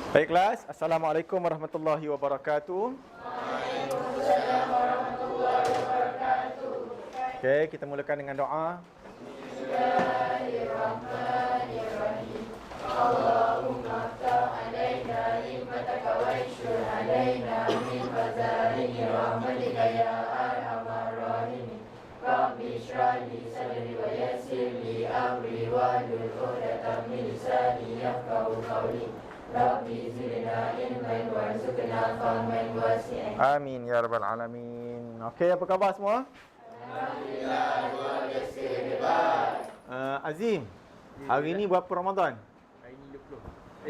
Baik kelas, Assalamualaikum warahmatullahi wabarakatuh. Waalaikumsalam warahmatullahi wabarakatuh. Okey, kita mulakan dengan doa. Bismillahirrahmanirrahim. Allahumma ta'alaina hikmataka wa insyur alaina min khaza'ini rahmatika ya arhamar rahimin. Rabbi shrah li sadri wa yassir li amri wahlul 'uqdatam min lisani yafqahu qawli. Rabbi zidna ilman warzuqna fahman wasi'an. Amin ya rabbal alamin. Okey, apa khabar semua? Alhamdulillah, luar biasa hebat. Azim, hari ni berapa Ramadan? Hari ni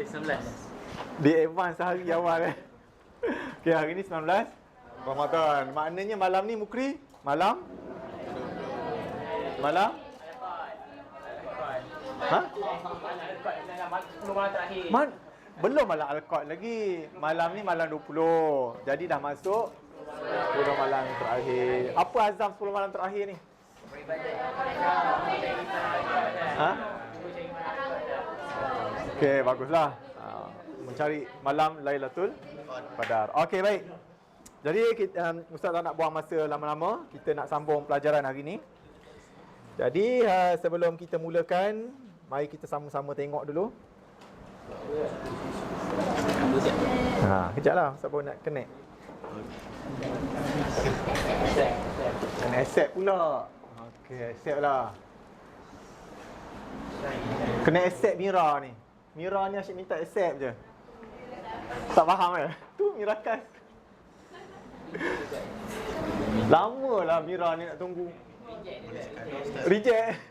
20. 19. Di advance hari awal Okey, hari ni 19 Ramadan. Maknanya malam ni Mukri, malam? Malam? Ha? Belum malam Al-Qad lagi. Malam ni malam 20. Jadi dah masuk 10 malam terakhir. Apa azam 10 malam terakhir ni? Ha? Okey, baguslah. Mencari malam Lailatul Qadar. Okey, baik. Jadi kita, Ustaz tak nak buang masa lama-lama. Kita nak sambung pelajaran hari ni. Jadi sebelum kita mulakan, mari kita sama-sama tengok dulu. Kejaplah, Ustaz baru nak connect. Kena accept pula. Okey, accept lah. Kena accept Mira ni. Mira ni asyik minta accept je. Tak faham ke? Tu Mirakas. Lama lah Mira ni nak tunggu. Reject.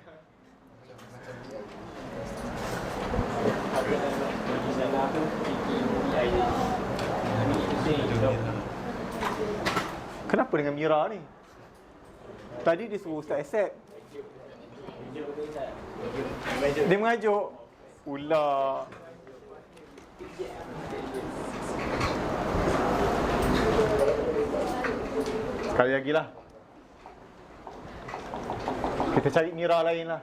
Kenapa dengan Mira ni? Tadi dia suruh Ustaz accept. Dia mengajuk pula. Sekali lagi lah. Kita cari Mira lain lah.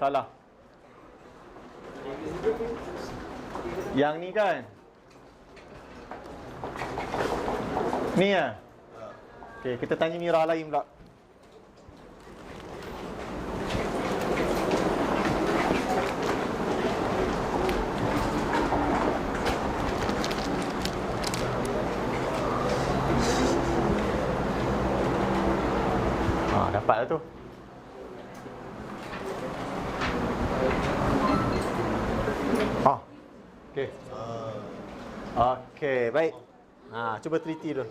Salah. Yang ni kan? Ni ya? Okey, kita tanya Mira lain pula. Dapatlah tu. Okey. Okey, baik. Cuba teliti dulu.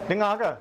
Dengar ke?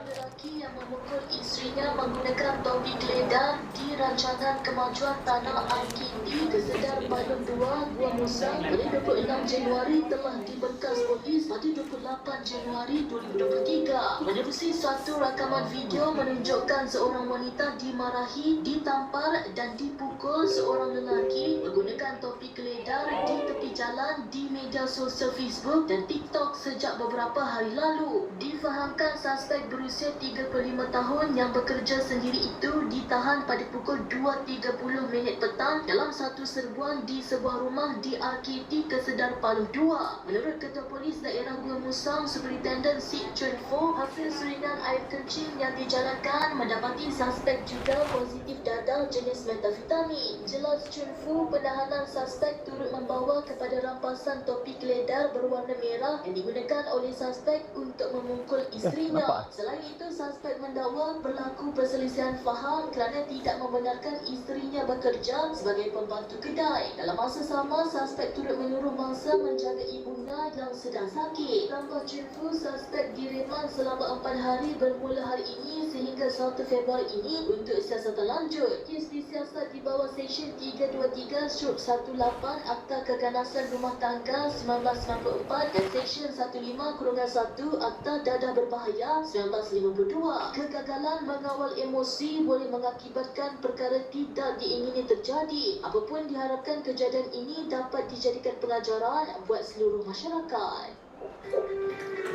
Lelaki yang memukul isterinya menggunakan topi geledah di rancangan kemajuan tanah RKP Kesedar Palung 2, Gua Musang pada 26 Januari telah diberkas polis pada 28 Januari 2023. Menerusi satu rakaman video menunjukkan seorang wanita dimarahi, ditampar dan dipukul seorang lelaki menggunakan topi geledah di tepi jalan di media sosial Facebook dan TikTok sejak beberapa hari lalu. Difahamkan suspek berusia 35 tahun yang bekerja sendiri itu ditahan pada pukul 2.30 petang dalam satu serbuan di sebuah rumah di RKT Kesedar Palung 2. Menurut Ketua Polis Daerah Gua Musang, Superintendent Sik Chun Fo, hasil surinan air kencing yang dijalankan mendapati suspek juga positif dadah jenis metafetamin. Jelas Chun Fo, penahanan suspek turut membawa kepada rampasan topi geledah berwarna merah yang digunakan oleh suspek untuk memukul isterinya. Selain itu, suspek mendakwa berlaku perselisihan faham kerana tidak membenarkan isterinya bekerja sebagai pembantu kedai. Dalam masa sama, suspek turut menyuruh mangsa menjaga ibunya yang sedang sakit. Tambah Chun Fo, suspek direman selama 4 hari bermula hari ini sehingga 1 Februari ini untuk siasatan lanjut. Kes disiasat di bawah Seksyen 323/18 Akta Keganasan Rumah Tangga 1994 dan Seksyen 15/1 Akta Dadah Berbahaya 1952. Kegagalan mengawal emosi boleh mengakibatkan perkara tidak diingini terjadi. Apapun diharapkan kejadian ini dapat dijadikan pelajaran buat seluruh masyarakat.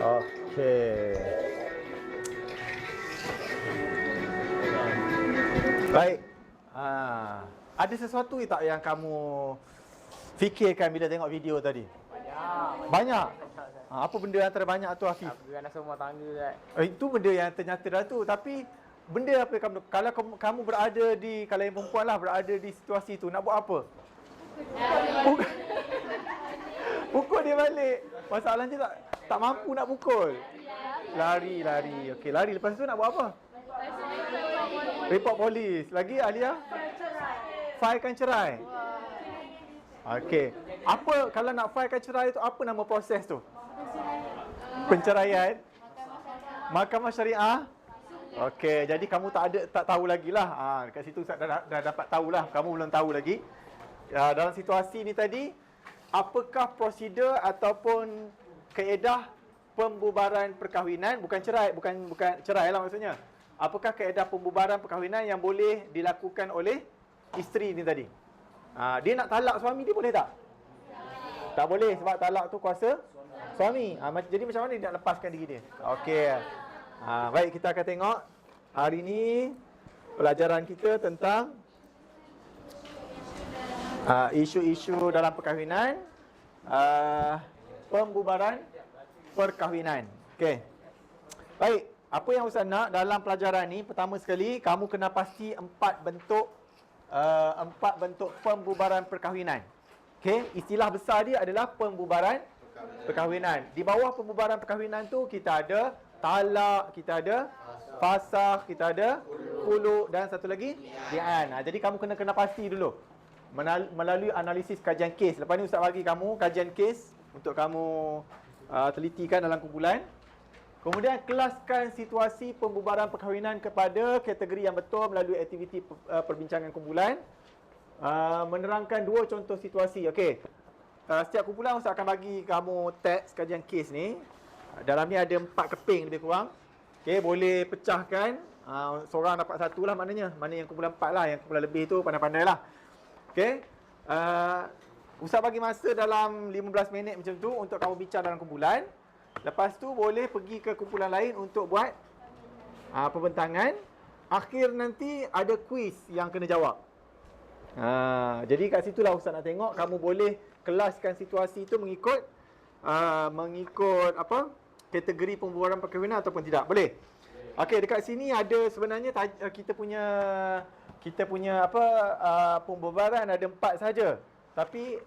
Okey. Baik. Ada sesuatu tak yang kamu fikirkan bila tengok video tadi? Banyak. Apa benda yang terbanyak tu, Afif? Beranak semua tangga kan. Itu benda yang ternyata dah tu. Tapi benda apa yang kamu, kalau kamu berada di, kalau yang perempuan lah berada di situasi tu, nak buat apa? Pukul dia balik. Masalahnya tak mampu nak pukul. Lari. Okey, lari. Lepas tu nak buat apa? Report polis. Lagi Alia? Filekan cerai. Okey. Apa kalau nak filekan cerai tu, apa nama proses tu? Penceraian. Mahkamah Syariah. Okey, jadi kamu tak tahu lagi lah. Dekat situ dah dapat tahulah. Kamu belum tahu lagi. Dalam situasi ni tadi, apakah prosedur ataupun kaedah pembubaran perkahwinan, bukan cerai lah maksudnya. Apakah kaedah pembubaran perkahwinan yang boleh dilakukan oleh isteri ni tadi? Dia nak talak suami dia, boleh tak? Tak boleh, sebab talak tu kuasa suami. Jadi macam mana dia nak lepaskan diri dia? Okey. Baik, kita akan tengok hari ni pelajaran kita tentang isu-isu dalam perkahwinan, pembubaran perkahwinan. Okey. Baik, apa yang Ustaz nak dalam pelajaran ni, pertama sekali kamu kena pasti 4 bentuk pembubaran perkahwinan. Okey, istilah besar dia adalah pembubaran perkahwinan. Di bawah pembubaran perkahwinan tu kita ada talak, kita ada fasakh, kita ada khulu dan satu lagi li'an. Jadi kamu kena pasti dulu melalui analisis kajian kes. Lepas ni Ustaz bagi kamu kajian kes untuk kamu telitikan dalam kumpulan. Kemudian kelaskan situasi pembubaran perkahwinan kepada kategori yang betul melalui aktiviti perbincangan kumpulan. Menerangkan 2 contoh situasi. Okey. Setiap kumpulan Ustaz akan bagi kamu teks kajian kes ni. Dalam ni ada 4 keping lebih kurang. Okey, boleh pecahkan. Seorang dapat 1 lah maknanya. Mana yang kumpulan 4 lah, yang kumpulan lebih tu pandai-pandai lah. Okey. Ustaz bagi masa dalam 15 minit macam tu untuk kamu bincang dalam kumpulan. Lepas tu boleh pergi ke kumpulan lain untuk buat perbentangan. Akhir nanti ada kuis yang kena jawab. Jadi kat situlah Ustaz nak tengok kamu boleh kelaskan situasi tu mengikut kategori pembubaran perkahwinan ataupun tidak. Boleh. Okey, dekat sini ada sebenarnya kita punya pembubaran ada 4 saja. Tapi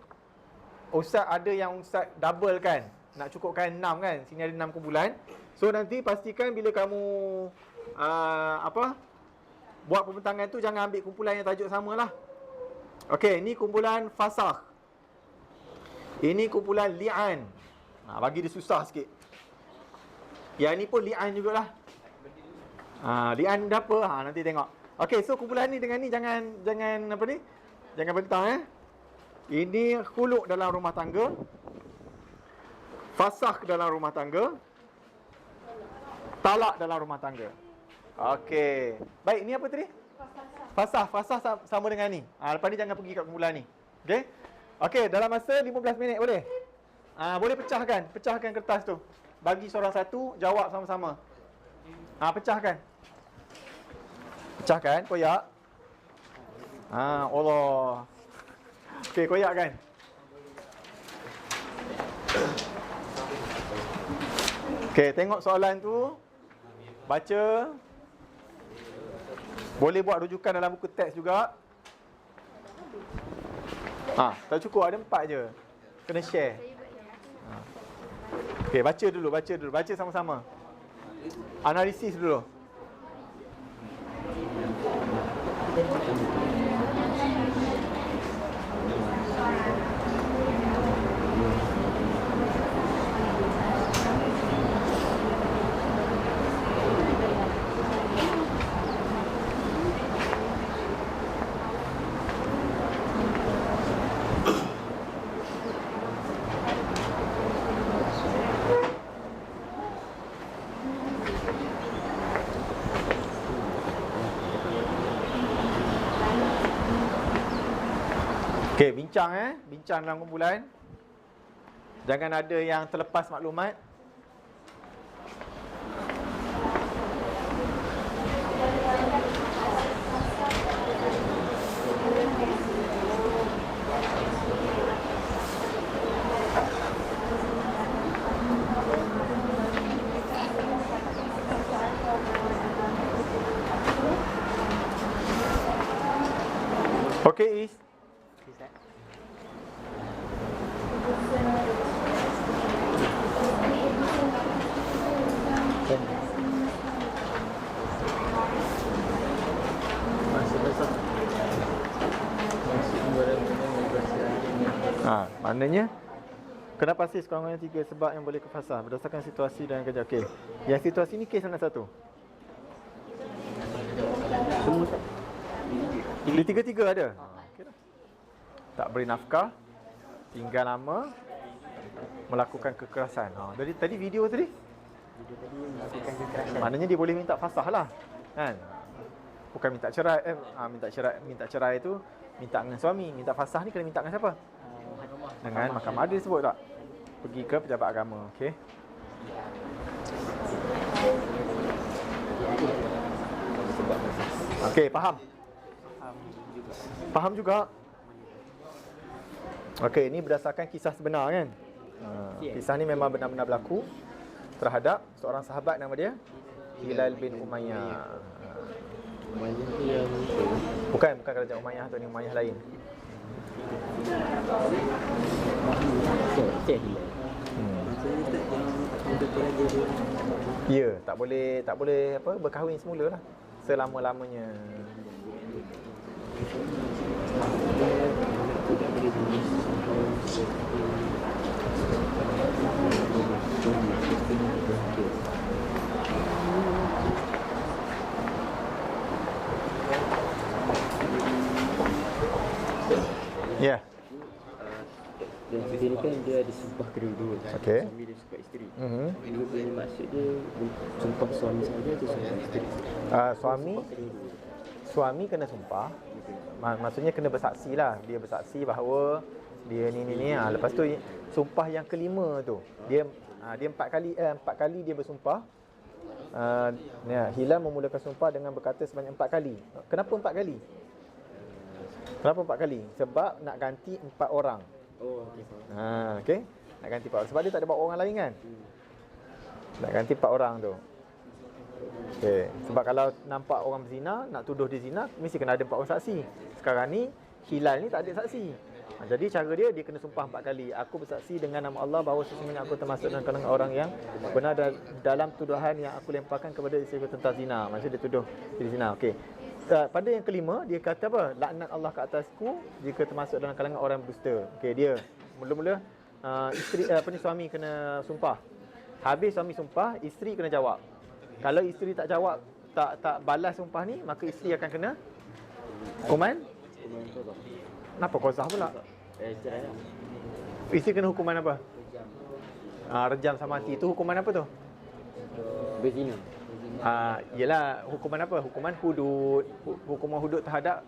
Ustaz ada yang Ustaz double kan. Nak cukupkan 6 kan. Sini ada 6 kumpulan. So nanti pastikan bila kamu buat pembentangan tu jangan ambil kumpulan yang tajuk samalah. Okey, ni kumpulan fasakh. Ini kumpulan li'an. Bagi dia susah sikit. Yang ni pun li'an jugalah. Li'an dah apa? Nanti tengok. Okey, so kumpulan ni dengan ni jangan jangan bentang Ini khulu' dalam rumah tangga. Fasakh dalam rumah tangga. Talak dalam rumah tangga. Okey. Baik, ni apa tadi? Fasakh sama dengan ni. Lepas ni jangan pergi kat kumpulan ni. Okey? Okey, dalam masa 15 minit boleh? Boleh pecahkan kertas tu. Bagi seorang satu, jawab sama-sama. Pecahkan. Pecahkan, koyak. Allah. Okey, koyak kan? Okey, tengok soalan tu. Baca. Boleh buat rujukan dalam buku teks juga. Tak cukup, ada 4 je. Kena share. Okey, baca dulu. Baca sama-sama. Analisis dulu. Okey, bincang dalam kumpulan. Jangan ada yang terlepas maklumat. Okey, Is. Masa besar. Masuk barang Maknanya kenapa sih sekurang-kurangnya 3 sebab yang boleh kefasah berdasarkan situasi dan kerja. Okey. Yang situasi ni kes mana satu? semua tak. Di tiga-tiga ada. Okey dah. Tak beri nafkah, tinggal lama, melakukan kekerasan. Jadi tadi video tadi Video tadi melakukan kekerasan. maknanya dia boleh minta fasah lah. Kan? Bukan minta cerai. Minta cerai tu minta dengan suami. Minta fasah ni kena minta dengan siapa? Dengan mahkamah adil sebut tak? Pergi ke pejabat agama. Okey. Okey, faham? Faham juga. Okey, ini berdasarkan kisah sebenar kan? Kisah ni memang benar-benar berlaku terhadap seorang sahabat nama dia Hilal bin Umayyah. Umayyah tu yang Bukan kerajaan Umayyah tu, ni Umayyah lain. Syekh Hilal. Maksudnya tak untuk raja dia. Ya, tak boleh apa berkahwin semula lah selama-lamanya. Tidak boleh jenis. Ya. Dan cerita ni kan dia ada sumpah kedua-dua. Okey. Suami dan sumpah isteri. Mhm. Dia maksud dia sumpah suami saja atau sumpah isteri? Suami kena sumpah. Maksudnya kena bersaksi lah. Dia bersaksi bahawa dia ni. Lepas tu sumpah yang kelima tu dia 4 kali dia bersumpah. Hilal memulakan sumpah dengan berkata sebanyak 4 kali. Kenapa 4 kali? Kenapa 4 kali? Sebab nak ganti 4 orang. Oh, okey. Okey. Nak ganti 4 orang. Sebab dia tak ada bawa orang lain kan? Nak ganti 4 orang tu. Okey. Sebab kalau nampak orang berzina, nak tuduh dia zina, mesti kena ada 4 orang saksi. Sekarang ni Hilal ni tak ada saksi. Jadi cara dia kena sumpah 4 kali. Aku bersaksi dengan nama Allah bahawa sesungguhnya aku termasuk dalam kalangan orang yang benar dalam tuduhan yang aku lemparkan kepada isteri tentang zina. Maksud dia tuduh dia zina. Okey. Pada yang kelima dia kata apa? Laknat Allah ke atasku jika termasuk dalam kalangan orang berdusta. Okey, dia mula-mula suami kena sumpah. Habis suami sumpah, isteri kena jawab. Kalau isteri tak jawab, tak balas sumpah ni, maka isteri akan kena hukuman. Kenapa qazah pula? Cerai lah. Isteri kena hukuman apa? Rejam sama mati. Itu hukuman apa tu? Berzina. Ialah hukuman apa? Hukuman hudud. Hukuman hudud terhadap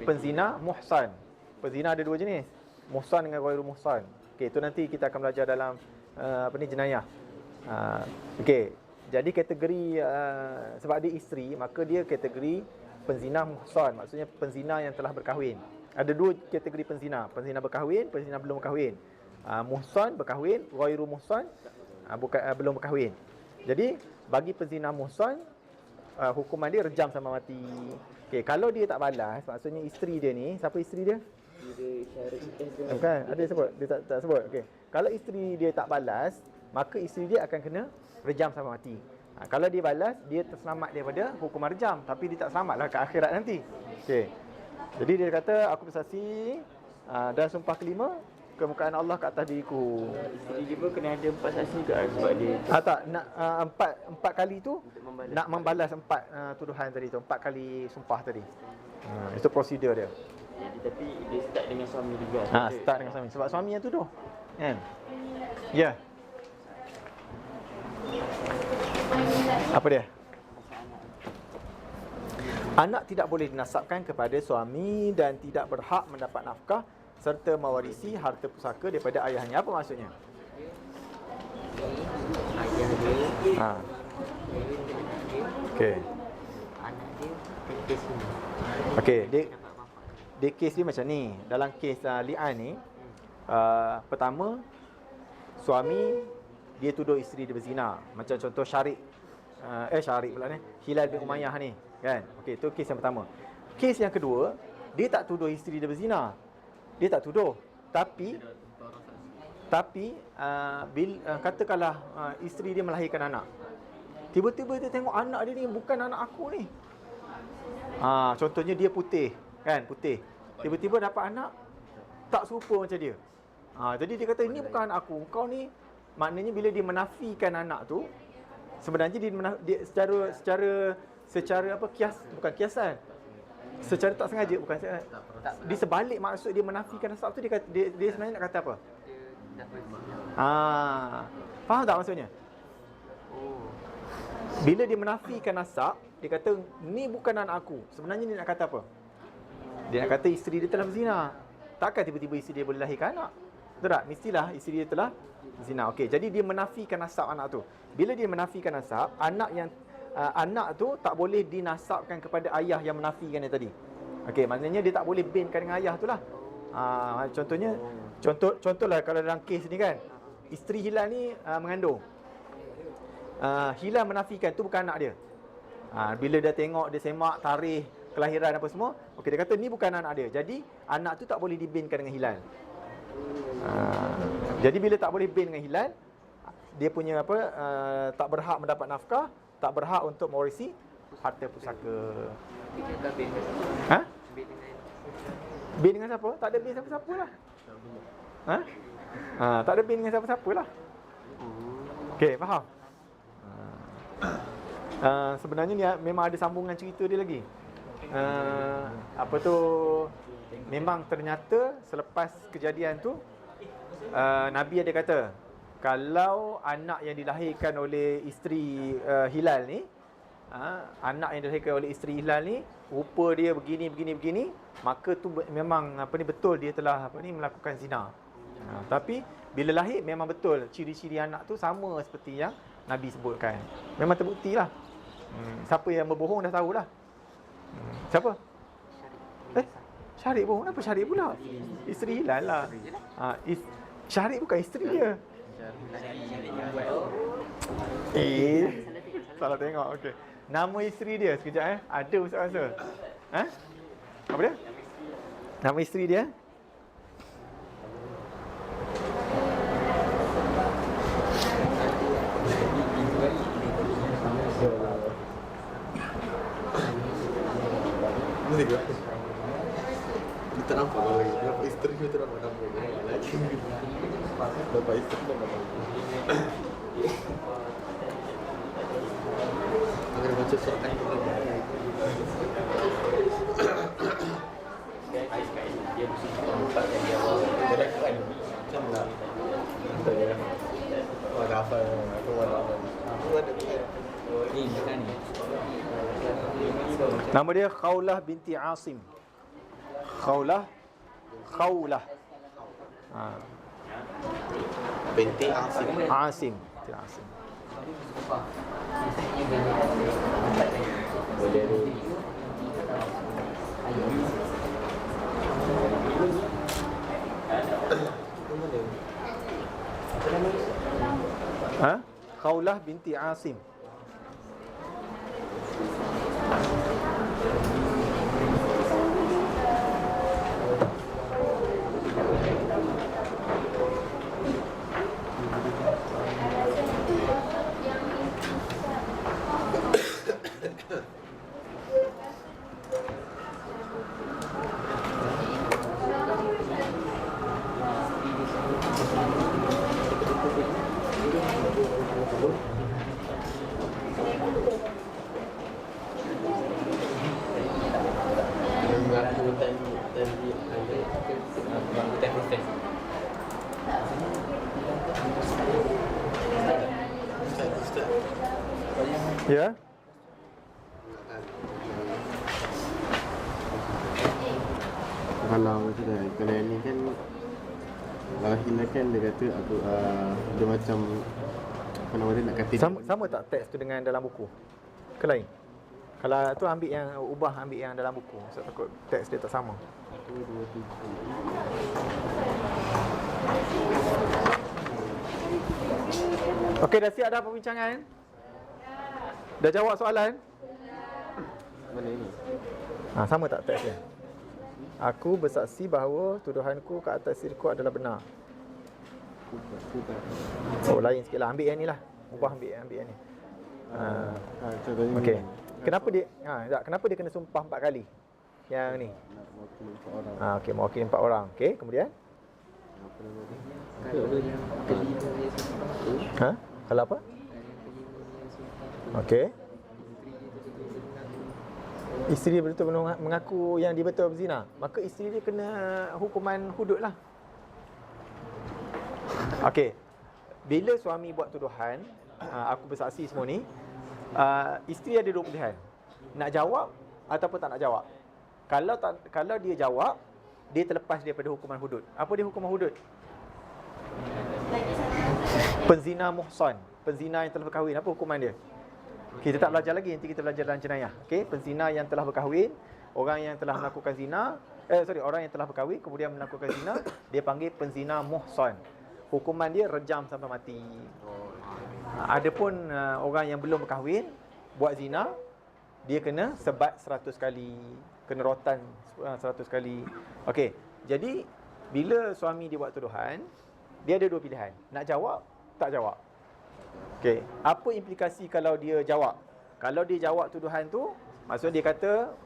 penzina muhsan. Penzina ada 2 jenis. Muhsan dengan ghairu muhsan. Okey, itu nanti kita akan belajar dalam jenayah. Okey. Jadi kategori sebab dia isteri, maka dia kategori penzina muhsan. Maksudnya penzina yang telah berkahwin. Ada 2 kategori penzina. Penzina berkahwin, penzina belum berkahwin. Muhsan berkahwin, ghairu muhsan belum berkahwin. Jadi bagi penzina muhsan hukuman dia rejam sama mati. Okey, kalau dia tak balas, maksudnya isteri dia ni, siapa isteri dia? Bukan, ada sebut, dia tak sebut. Okey. Kalau isteri dia tak balas, maka isteri dia akan kena rejam sama mati. Kalau dia balas, dia terselamat daripada hukuman rejam, tapi dia tak selamatlah ke akhirat nanti. Okey. Jadi dia kata, aku bersaksi dan sumpah kelima, kemukaan Allah ke atas diriku. Isteri dia pun kena ada 4 saksi juga sebab dia Tak, nak empat kali tu nak membalas 4 tuduhan tadi tu, 4 kali sumpah tadi. Itu prosedur dia. jadi, tapi dia start dengan suami juga. Start dengan suami sebab suami yang tuduh. Kan? Ya. Apa dia? Anak tidak boleh dinasabkan kepada suami dan tidak berhak mendapat nafkah serta mewarisi harta pusaka daripada ayahnya. Apa maksudnya? Ayah dia, Okey. anak dia kes ni. Okey, dia kes dia macam ni. Dalam kes li'an ni, pertama suami dia tuduh isteri dia berzina. Macam contoh Syarik pula ni, Hilal bin Umayyah ni, kan? Okey, itu kes yang pertama. Kes yang kedua, Dia tak tuduh isteri dia berzina. Dia tak tuduh. Tapi katakanlah isteri dia melahirkan anak. Tiba-tiba dia tengok anak dia ni bukan anak aku ni. Contohnya dia putih, kan? Putih. Tiba-tiba dapat anak tak serupa macam dia. Jadi dia kata, ini bukan anak aku. Kau ni, maknanya bila dia menafikan anak tu, sebenarnya dia secara apa, bukan kiasan. Secara tak sengaja, bukan di sebalik maksud dia menafikan nasab tu, dia sebenarnya nak kata apa? Faham tak maksudnya? Bila dia menafikan nasab, dia kata, ni bukan anak aku. Sebenarnya dia nak kata apa? Dia nak kata isteri dia telah berzina. Takkan tiba-tiba isteri dia boleh lahirkan anak? Betul tak? Mestilah isteri dia telah berzina. Okey, jadi dia menafikan nasab anak tu. Bila dia menafikan nasab, anak tu tak boleh dinasabkan kepada ayah yang menafikan dia tadi. Okey, maknanya dia tak boleh binkan dengan ayah tu lah. Contohlah kalau dalam kes ni kan, isteri Hilal ni mengandung. Hilal menafikan tu bukan anak dia. Bila dia tengok, dia semak tarikh kelahiran apa semua, okey, dia kata ni bukan anak dia. Jadi anak tu tak boleh dibinkan dengan Hilal. Jadi bila tak boleh bin dengan Hilal, dia punya apa, tak berhak mendapat nafkah, tak berhak untuk mewarisi harta pusaka. Bin dengan siapa? Tak ada bin siapa-siapa lah. Tak ada bin dengan siapa-siapa lah. Okey, faham? Sebenarnya ni memang ada sambungan cerita dia lagi. Memang ternyata selepas kejadian tu, Nabi ada kata, kalau anak yang dilahirkan oleh isteri Hilal ni, anak yang dilahirkan oleh isteri Hilal ni, rupa dia begini, maka tu memang betul dia telah melakukan zina. Tapi bila lahir memang betul ciri-ciri anak tu sama seperti yang Nabi sebutkan. Memang terbuktilah. Siapa yang berbohong dah tahulah. Siapa? Syarik bohong. Kenapa Syarik pula? Isteri Hilal lah. Syarik bukan isteri dia. Salah tengok. Okey. Nama isteri dia sekejap ada ustaz rasa. Apa dia? Nama isteri dia? Dia tak nampak kalau lagi. Nampak isteri dia tak nampak lagi. Nampak isteri tak nampak lagi. Agar baca surat kan. Dia mesti nampak yang dia awal. Dia dah kan. Macam lah. Betul dia. Ada apa? Aku ada apa? Aku ada apa? Ni bukan ni. Nama dia Khawlah binti Asim. Khawlah. Binti Asim. Asim. Binti Asim. Boleh tu. Khawlah binti Asim. Ya. Kalau yang ni kan, kalau Hilal kan dia kata aku dia macam apa nama dia nak kata Sama tak teks tu dengan dalam buku? Ke lain? Kalau tu ambil yang dalam buku. Saya takut teks dia tak sama. 1, 2, 3. Okey, dah siap dah Aku bersaksi bahawa tuduhanku ke atas diriku adalah benar. Oh, lain sikit lah. Ambil yang ni lah. Ubah ambil yang ni. Okey. Kenapa dia kenapa dia kena sumpah 4 kali? Yang ni. Okey, mewakili 4 orang. Okey, kemudian? Kalau apa? Okey. Isteri dia betul mengaku yang dia betul berzina, maka isteri dia kena hukuman hudud lah. Okey. Bila suami buat tuduhan, aku bersaksi semua ni, isteri ada 2 pilihan. Nak jawab ataupun tak nak jawab. Kalau dia jawab, dia terlepas daripada hukuman hudud. Apa dia hukuman hudud? Penzina muhsan, penzina yang telah berkahwin. Apa hukuman dia? Kita tak belajar lagi, nanti kita belajar dalam jenayah. Okey, penzina yang telah berkahwin, orang yang telah melakukan zina, orang yang telah berkahwin kemudian melakukan zina, dia panggil penzina muhsan. Hukuman dia rejam sampai mati. Adapun orang yang belum berkahwin buat zina, dia kena sebat 100 kali, kena rotan 100 kali. Okey, jadi bila suami dia buat tuduhan, dia ada 2 pilihan. Nak jawab, tak jawab. Okey, apa implikasi kalau dia jawab? Kalau dia jawab tuduhan tu, maksudnya dia kata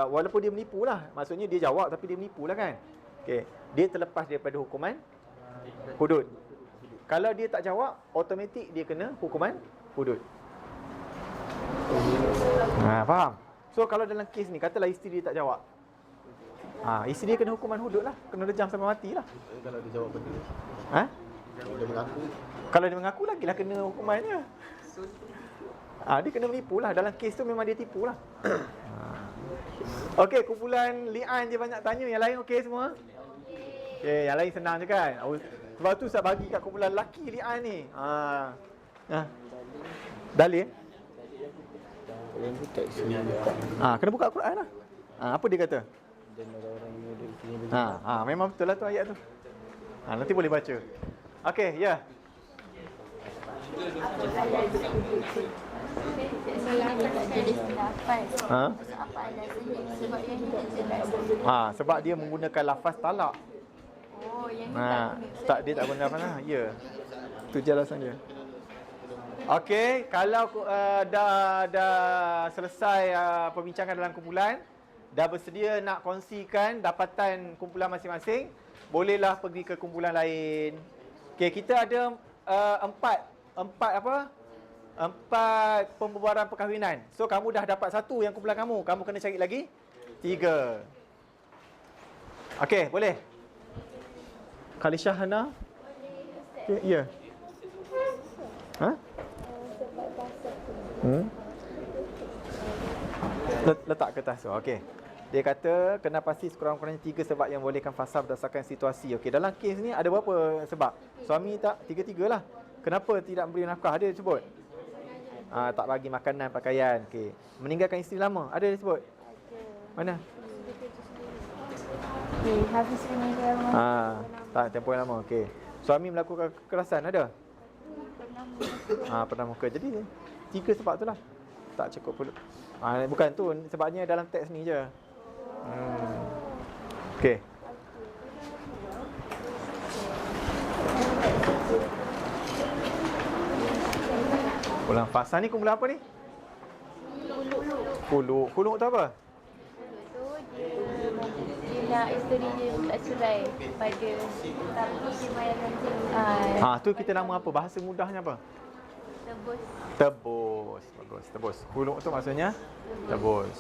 walaupun dia menipu lah, maksudnya dia jawab tapi dia menipu lah kan. Okey, dia terlepas daripada hukuman hudud. Kalau dia tak jawab, automatik dia kena hukuman hudud. Faham? So kalau dalam kes ni, katalah isteri dia tak jawab, isteri dia kena hukuman hudud lah, kena rejam sampai mati lah. Kalau dia jawab betul, kalau dia mengaku, kalau dia mengaku lagilah kena hukumannya. Dia kena menipu lah. Dalam kes tu memang dia tipu lah. Okey, kumpulan li'an je banyak tanya. Yang lain okey semua? Okey, yang lain senang je kan? Sebab tu saya bagi kat kumpulan lelaki li'an ni. Dalil? Kena buka Al-Quran lah. Apa dia kata? Memang betul lah tu ayat tu. Nanti boleh baca. Okey, ya. Sebab dia menggunakan lafaz talak. Oh, yang ni dia tak guna apa lah. Ya. Tu je alasan dia. Okey, kalau dah selesai perbincangan dalam kumpulan, dah bersedia nak kongsikan dapatan kumpulan masing-masing, bolehlah pergi ke kumpulan lain. Okey, kita ada empat pembubaran perkahwinan. So kamu dah dapat 1 yang kumpulan kamu kena cari lagi 3. Okey, boleh. Khalisha Hana? Ya. Letak kertas tu. Okey. Dia kata kena pasti sekurang-kurangnya 3 sebab yang bolehkan fasal berdasarkan situasi. Okey, dalam kes ni ada berapa sebab? Suami tak 3-3 lah. Kenapa tidak memberi nafkah? Ada disebut? Tak bagi makanan, pakaian. Okey. Meninggalkan isteri lama. Ada disebut? Mana? Hafiz meninggal tak, tempoh yang lama. Okey. Suami melakukan kekerasan. Ada? Pernah muka. Jadi 3 sebab tu lah. Tak cukup pula. Bukan tu. Sebabnya dalam teks ni je. Okey. Kumpulan fasal ni kumpulan apa ni? Khuluk. Khuluk tu apa? Dia nak isteri dia minta cerai pada, tapi dia bayarkan cerai. Tu kita nama apa? Bahasa mudahnya apa? Tebus. Bagus, tebus. Khuluk tu maksudnya tebus.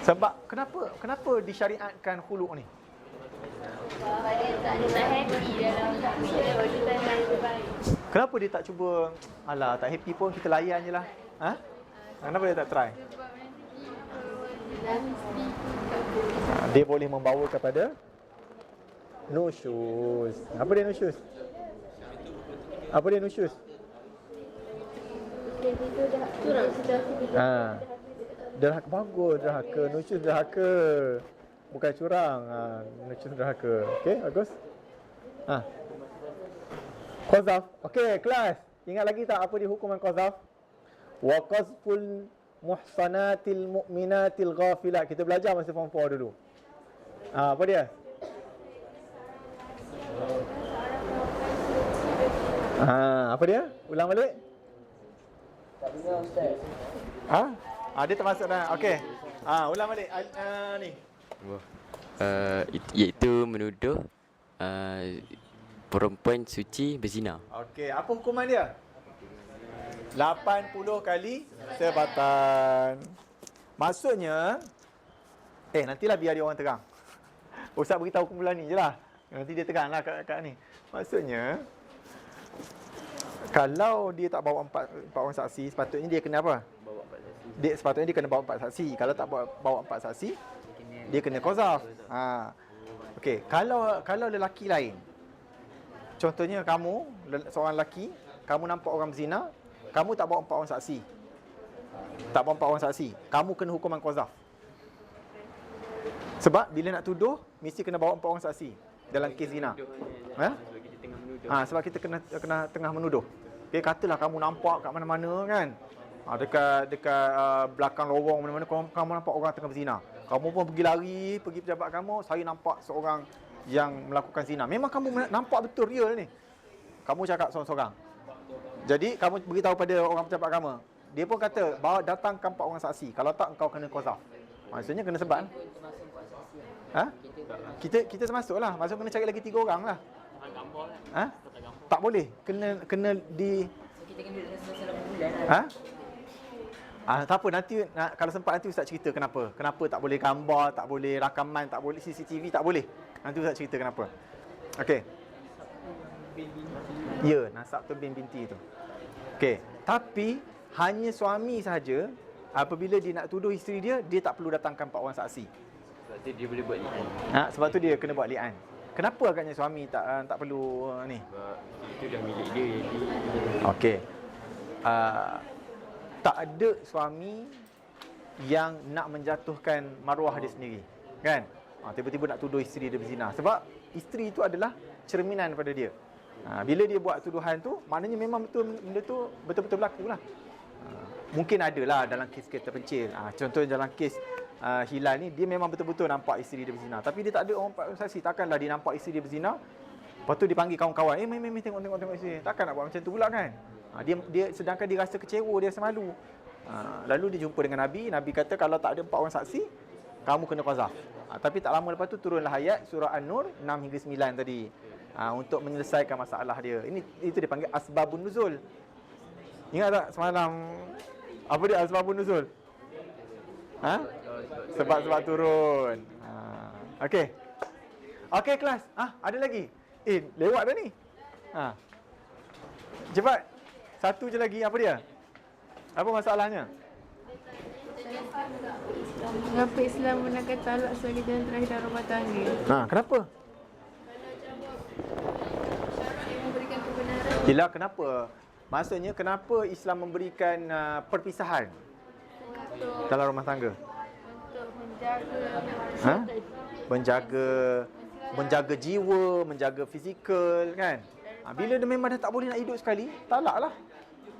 Sebab kenapa disyariatkan khuluk ni? Dia tak happy dalam hubungan terbaik. Kenapa dia tak cuba, tak happy pun kita layan je lah. Kenapa dia tak try? Dia boleh membawa kepada nusyuz. Apa dia nusyuz? Derhaka. Bagus, derhaka. Nusyuz derhaka. Bukan curang. Nusyuz derhaka. Okey, bagus. Qazaf. Okey, kelas. Ingat lagi tak apa dia hukuman qazaf? Wa qazful muhsanatil mu'minatil ghafilat. Kita belajar masa form 4 dulu. Apa dia? Apa dia? Ulang balik. Tak dengar Ustaz. Dia termasuk dah. Okey. Ulang balik. Ni. Iaitu menuduh perempuan suci berzina. Okey, apa hukuman dia? 80 kali sebatan. Maksudnya nantilah biar dia orang terang. Ustaz beritahu kumpulan ni je lah. Nanti dia teranglah kat ni. Maksudnya kalau dia tak bawa empat orang saksi, sepatutnya dia kena apa? Bawa 4 saksi. Sepatutnya dia kena bawa 4 saksi. Kalau tak bawa 4 saksi, dia kena qazaf. Okey, kalau lelaki lain. Contohnya kamu, seorang lelaki, kamu nampak orang berzina, kamu tak bawa 4 orang saksi. Tak bawa 4 orang saksi, kamu kena hukuman qazaf. Sebab bila nak tuduh, mesti kena bawa 4 orang saksi dalam kes zina. Sebab kita tengah menuduh. Sebab kita kena tengah menuduh. Okay, katalah kamu nampak kat mana-mana kan. Dekat belakang lorong mana-mana kamu nampak orang tengah berzina. Kamu pun pergi lari, pergi pejabat kamu, saya nampak seorang yang melakukan zina. Memang kamu nampak betul real ni. Kamu cakap seorang-seorang. Jadi kamu beritahu pada orang pejabat kamu. Dia pun kata, bawa datangkan 4 orang saksi. Kalau tak, engkau kena qazaf. Maksudnya kena sebat. Kita termasuk lah. Maksudnya kena cari lagi 3 orang lah. Tak boleh. Kena di... Kita kena duduk selama bulan. Tak apa, nanti kalau sempat nanti Ustaz cerita kenapa. Kenapa tak boleh gambar, tak boleh rakaman, tak boleh CCTV, tak boleh. Nanti Ustaz cerita kenapa. Okey. Ya, nasab tu bin binti tu. Okey, tapi hanya suami sahaja apabila dia nak tuduh isteri dia, dia tak perlu datangkan 4 orang saksi. Sebab tu dia boleh buat li'an. Sebab tu dia kena buat li'an. Kenapa agaknya suami tak perlu ni? Sebab itu dah milik dia. Okey. Tak ada suami yang nak menjatuhkan maruah dia sendiri, kan? Tiba-tiba nak tuduh isteri dia berzina. Sebab isteri itu adalah cerminan pada dia. Bila dia buat tuduhan tu, maknanya memang benda tu betul-betul berlaku lah. Mungkin adalah dalam kes-kes terpencil. Contohnya dalam kes Hilal ni, dia memang betul-betul nampak isteri dia berzina. Tapi dia tak ada orang saksi. Takkanlah dia nampak isteri dia berzina, lepas tu dipanggil kawan-kawan, meh tengok isteri. Takkan nak buat macam tu pula kan? Dia sedangkan dia rasa kecewa, dia rasa malu. Lalu dia jumpa dengan Nabi. Nabi kata kalau tak ada 4 orang saksi, kamu kena qazaf. Tapi tak lama lepas tu turunlah ayat surah An-Nur 6 hingga 9 tadi. Untuk menyelesaikan masalah dia. Itu dipanggil asbabun nuzul. Ingat tak semalam apa dia asbabun nuzul? Sebab turun. Okey. Okey kelas. Ada lagi? Lewat dah ni. Cepat. Satu je lagi, apa dia? Apa masalahnya? Mengapa Islam benarkan talak sebagai jalan terakhir dalam rumah tangga? Kenapa? Memberikan kebenaran Yelah, kenapa? Maksudnya kenapa Islam memberikan perpisahan dalam rumah tangga? untuk Menjaga jiwa, menjaga fizikal kan? Bila dia memang dah tak boleh nak hidup sekali, talaklah.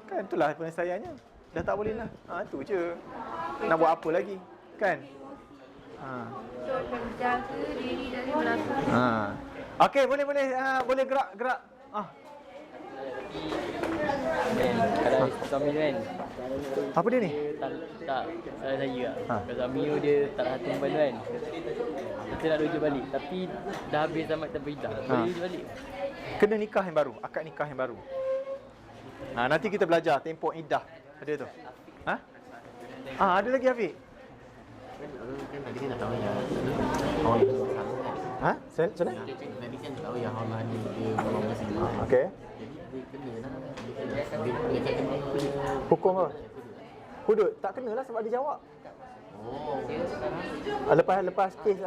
Kan itulah penyelesaiannya. Dah tak boleh lah. Tu je. Nak buat apa lagi? Kan? untuk menjaga diri dari melakukan. Okey, boleh gerak. Kalau suami tu kan, Apa dia ni? tak salah saya lah. Kalau suami tu dia tak ada hati perempuan tu kan, kita nak rujuk balik. Tapi dah habis zaman tanpa iddah, boleh rujuk balik. Kena nikah yang baru, akad nikah yang baru. Nanti kita belajar tempoh iddah. Ada tu. Ada lagi Hafiq? Kan tadi kan tak tahu ya. Orang yang salah. Sana? Tadi kan tak tahu ya Allah ni dia orang berzina. Okey. Jadi dia kena lah. Dia kena Hukum apa? Hudud. Tak kenalah sebab dia jawab. Lepas kes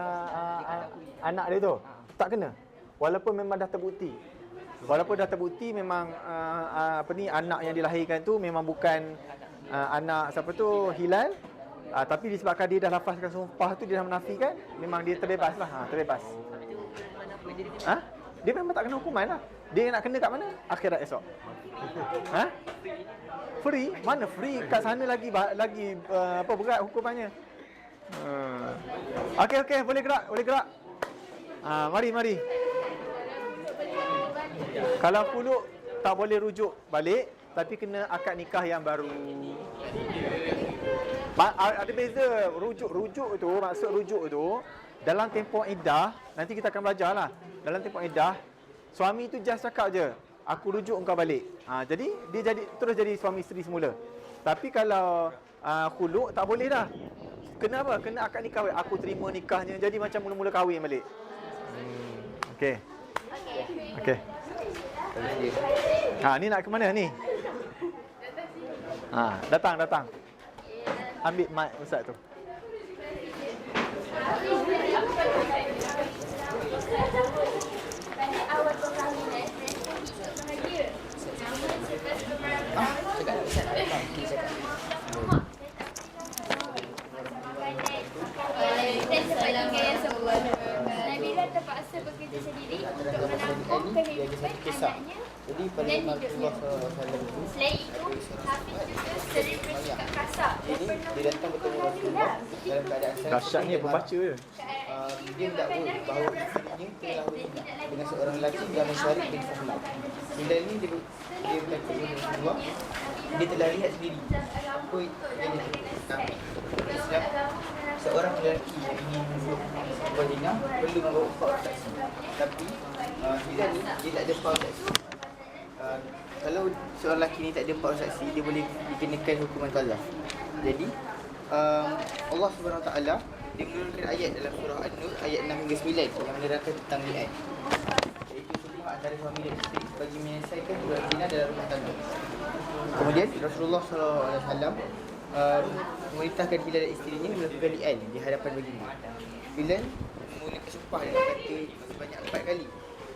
anak dia tu, tak kena. Walaupun memang dah terbukti. Memang anak yang dilahirkan tu memang bukan anak siapa tu, Hilal. Tapi disebabkan dia dah lafazkan sumpah tu, dia dah menafikan, memang dia terbebas lah. Terbebas. dia memang tak kena hukuman lah. Dia nak kena kat mana? Akhirat esok. Ha? Free? Mana free? Kat sana lagi apa berat hukumannya. Okey, boleh gerak. Mari. Kalau fuluk tak boleh rujuk balik, tapi kena akad nikah yang baru. Ada beza. Rujuk tu, maksud rujuk tu dalam tempoh iddah, nanti kita akan belajarlah. Dalam tempoh iddah, suami tu just cakap je, aku rujuk engkau balik. Jadi dia terus jadi suami isteri semula. Tapi kalau khuluk tak boleh dah. Kenapa? Kena akad nikah. Aku terima nikahnya, jadi macam mula-mula kahwin balik. Okey. Ni nak ke mana ni? Datang. Ambil mic ustaz tu. Awal perkahwinan, bahagia. Nabila terpaksa bekerja sendiri untuk menampung kehidupan anaknya dan hidupnya. Selain itu, Hafiz juga sering bersikap kasar dan pernah memukul Nabila. Dahsyat ni pembaca je. Dia mendakwa bahawa isterinya telah berzina dengan seorang lelaki bernama Syarif bin Sahlam. Bila ini dia berkata kepada Rasulullah, dia telah lihat sendiri apa yang dia Islam. Seorang lelaki yang ingin berzina perlu membawa 4 orang saksi. Tapi bila ni dia tak ada 4 orang saksi. Kalau seorang lelaki ni tak ada 4 orang saksi, dia boleh dikenakan hukuman qazaf. Jadi Allah Subhanahu Wa Taala dia menurunkan ayat dalam surah An-Nur ayat 6 hingga 9 yang menerangkan tentang li'an. Iaitu sumpah antara suami dan isteri bagi menyelesaikan perbuatan zina dalam rumah tangga. Kemudian Rasulullah SAW memerintahkan Bilal dan isterinya melakukan li'an di hadapan baginda. Bilal memulakan sumpah dengan kata sebanyak 4 kali.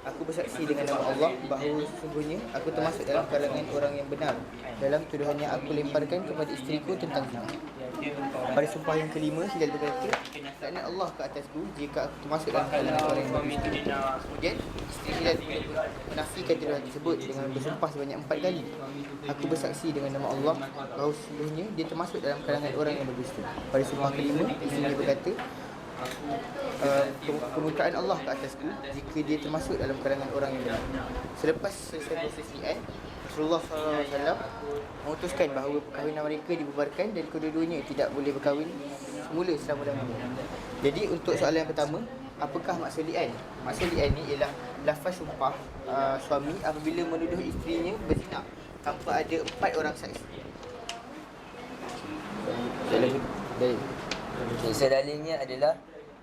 Aku bersaksi dengan nama Allah bahawa sesungguhnya aku termasuk dalam kalangan orang yang benar dalam tuduhan yang aku lemparkan kepada isteriku tentang zina. Pada sumpah yang kelima, Bilal berkata, laknat Allah ke atasku jika aku termasuk dalam kalangan orang yang berdusta. Kemudian isteri Bilal menafikan tuduhan tersebut dengan bersumpah sebanyak 4 kali. Aku bersaksi dengan nama Allah bahawa sesungguhnya dia termasuk dalam kalangan orang yang berdusta. Pada sumpah kelima, isteri berkata, kemurkaan Allah ke atasku jika dia termasuk dalam kalangan orang yang benar. Selepas selesai proses li'an, Rasulullah SAW memutuskan bahawa perkahwinan mereka dibubarkan dan kedua-duanya tidak boleh berkahwin semula selama-lamanya. Jadi untuk soalan yang pertama, apakah maksud li'an? Maksud li'an ni ialah lafaz sumpah suami apabila menuduh isterinya berzina tanpa ada 4 orang saksi. Dalilnya adalah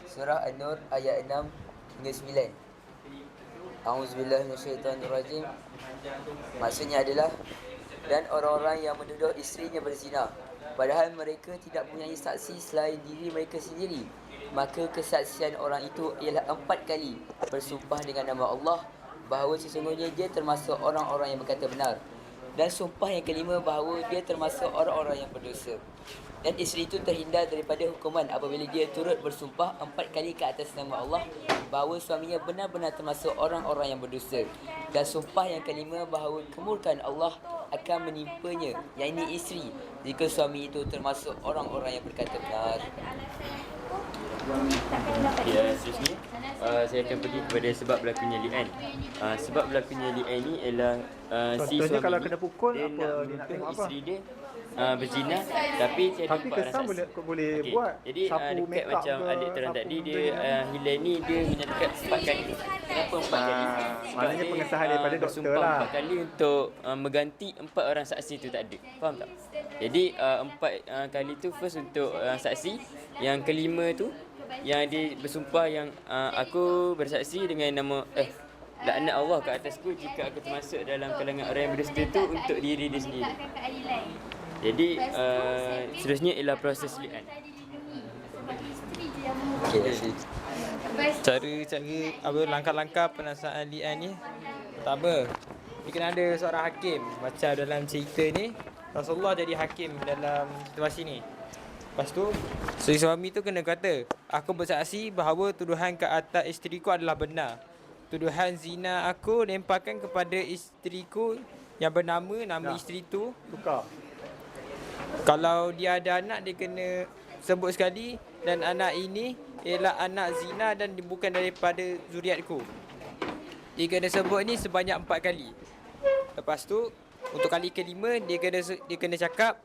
surah An-Nur ayat 6 hingga 9. A'udzubillahi minasyaitonirrajim. Maksudnya adalah, dan orang-orang yang menuduh isterinya berzina padahal mereka tidak mempunyai saksi selain diri mereka sendiri, maka kesaksian orang itu ialah 4 kali bersumpah dengan nama Allah bahawa sesungguhnya dia termasuk orang-orang yang berkata benar, dan sumpah yang kelima bahawa dia termasuk orang-orang yang berdosa. Dan isteri itu terhindar daripada hukuman apabila dia turut bersumpah 4 kali ke atas nama Allah bahawa suaminya benar-benar termasuk orang-orang yang berdosa. Dan sumpah yang kelima bahawa kemurkaan Allah akan menimpanya, yakni isteri, jika suami itu termasuk orang-orang yang berkata benar. Seterusnya saya akan pergi kepada sebab berlakunya li'an. Sebab berlakunya li'an ni ialah si suami kalau kena pukul dia apa, nak dia nak tengok apa? isteri dia berzina tapi tiada Tapi 4 orang kesan saksi. boleh Okey. buat. Jadi Sapu dekat make up macam ke, adik terang sapu tadi, dia benda Hilal ni dia hanya dekat 4 kali. Kenapa 4 kali? Sebab maknanya dia, pengesahan daripada doktor bersumpah lah. 4 kali untuk mengganti 4 orang saksi tu tak ada. Faham tak? Jadi 4 kali tu first untuk saksi, yang kelima tu yang dia bersumpah yang aku bersaksi dengan nama laknat Allah ke atasku jika aku termasuk dalam kalangan orang yang berdusta tu untuk diri dia sendiri. Jadi seterusnya ialah proses li'an. Cara apa langkah-langkah penasihat li'an ni, pertama dia kena ada seorang hakim. Macam dalam cerita ni, Rasulullah jadi hakim dalam situasi ni. Lepas tu suami tu kena kata, aku bersaksi bahawa tuduhan ke atas isteriku adalah benar. tuduhan zina aku lemparkan kepada isteriku yang bernama Ya. isteri tu. Tukar. Kalau dia ada anak, dia kena sebut sekali, dan anak ini ialah anak zina dan bukan daripada zuriatku. Dia kena sebut ni sebanyak 4 kali. Lepas tu untuk kali kelima dia kena cakap,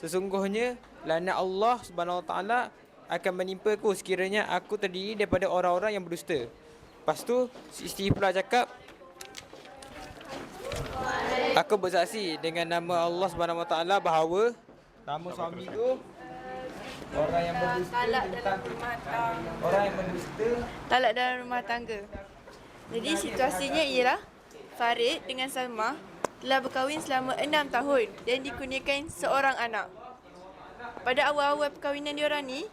sesungguhnya laknat Allah Subhanahu Wa Taala akan menimpaku sekiranya aku terdiri daripada orang-orang yang berdusta. Lepas tu isteri pula cakap, aku bersaksi dengan nama Allah Subhanahu Wa Taala bahawa nama suami tu orang yang berdusta tentang orang yang berdusta. Talak dalam rumah tangga. Jadi situasinya ialah Farid dengan Salma telah berkahwin selama 6 tahun dan dikurniakan seorang anak. Pada awal-awal perkahwinan diorang ni,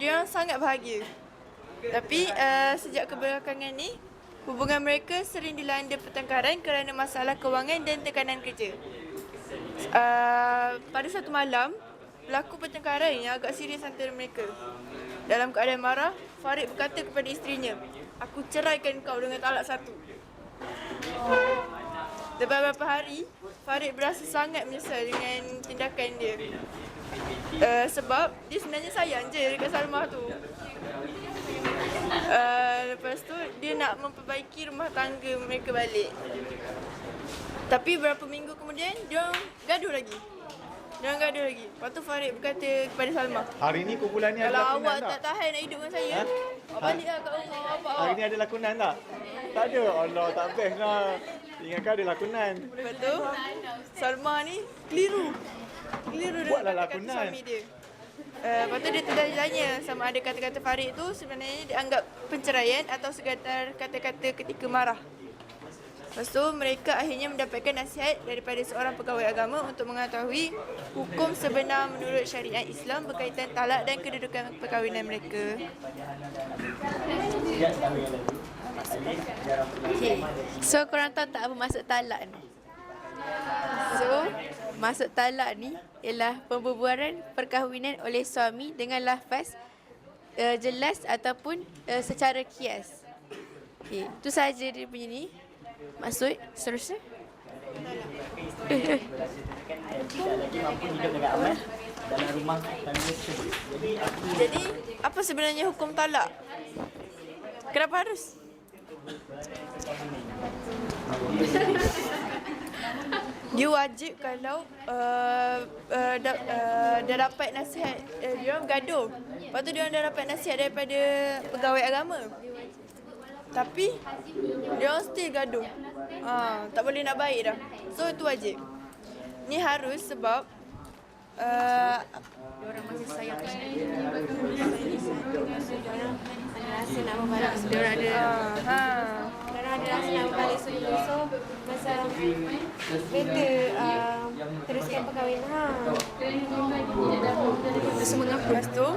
diorang sangat bahagia. Tapi sejak kebelakangan ni, hubungan mereka sering dilanda pertengkaran kerana masalah kewangan dan tekanan kerja. Pada satu malam, berlaku pertengkaran yang agak serius antara mereka. Dalam keadaan marah, Farid berkata kepada isterinya, "Aku ceraikan kau dengan talak 1." Lepas beberapa hari, Farid berasa sangat menyesal dengan tindakan dia. Sebab dia sebenarnya sayang je dekat Salma tu. Lepas tu, dia nak memperbaiki rumah tangga mereka balik. Tapi beberapa minggu kemudian, dia gaduh lagi. Lepas tu Farid berkata kepada Salma, Hari ni kumpulan ni ada "Kalau lakonan awak tak? tak tahan nak hidup dengan saya, awak baliklah kat rumah bapak Hari awak." ni ada lakonan tak? Tak ada. Allah, tak best lah. Ingatkan ada lakonan. Lepas tu, Salma ni keliru dengan Buatlah kata-kata lakonan. suami dia. Lepas tu dia tanya sama ada kata-kata Farid tu sebenarnya dianggap penceraian atau sekadar kata-kata ketika marah. Lepas tu mereka akhirnya mendapatkan nasihat daripada seorang pegawai agama untuk mengetahui hukum sebenar menurut syariat Islam berkaitan talak dan kedudukan perkahwinan mereka. Okay. So korang tahu tak apa maksud talak ni? So maksud talak ni ialah pembuburan perkahwinan oleh suami dengan lafaz jelas ataupun secara kias. Okay. Itu sahaja dia punya ni. Maksud seterusnya. Jadi apa sebenarnya hukum talak? Kenapa harus? Dia wajib kalau dah dapat nasihat, dia orang gaduh. Lepas tu dia orang dah dapat nasihat daripada pegawai agama. Tapi dia orang still gaduh. Tak boleh nak baik dah. So itu wajib. Ni harus sebab Diorang masih sayang ada rasa nak membalas. Diorang ada rasa nak membalas. So masa better teruskan perkahwinan. Terus mengapa? Lepas tu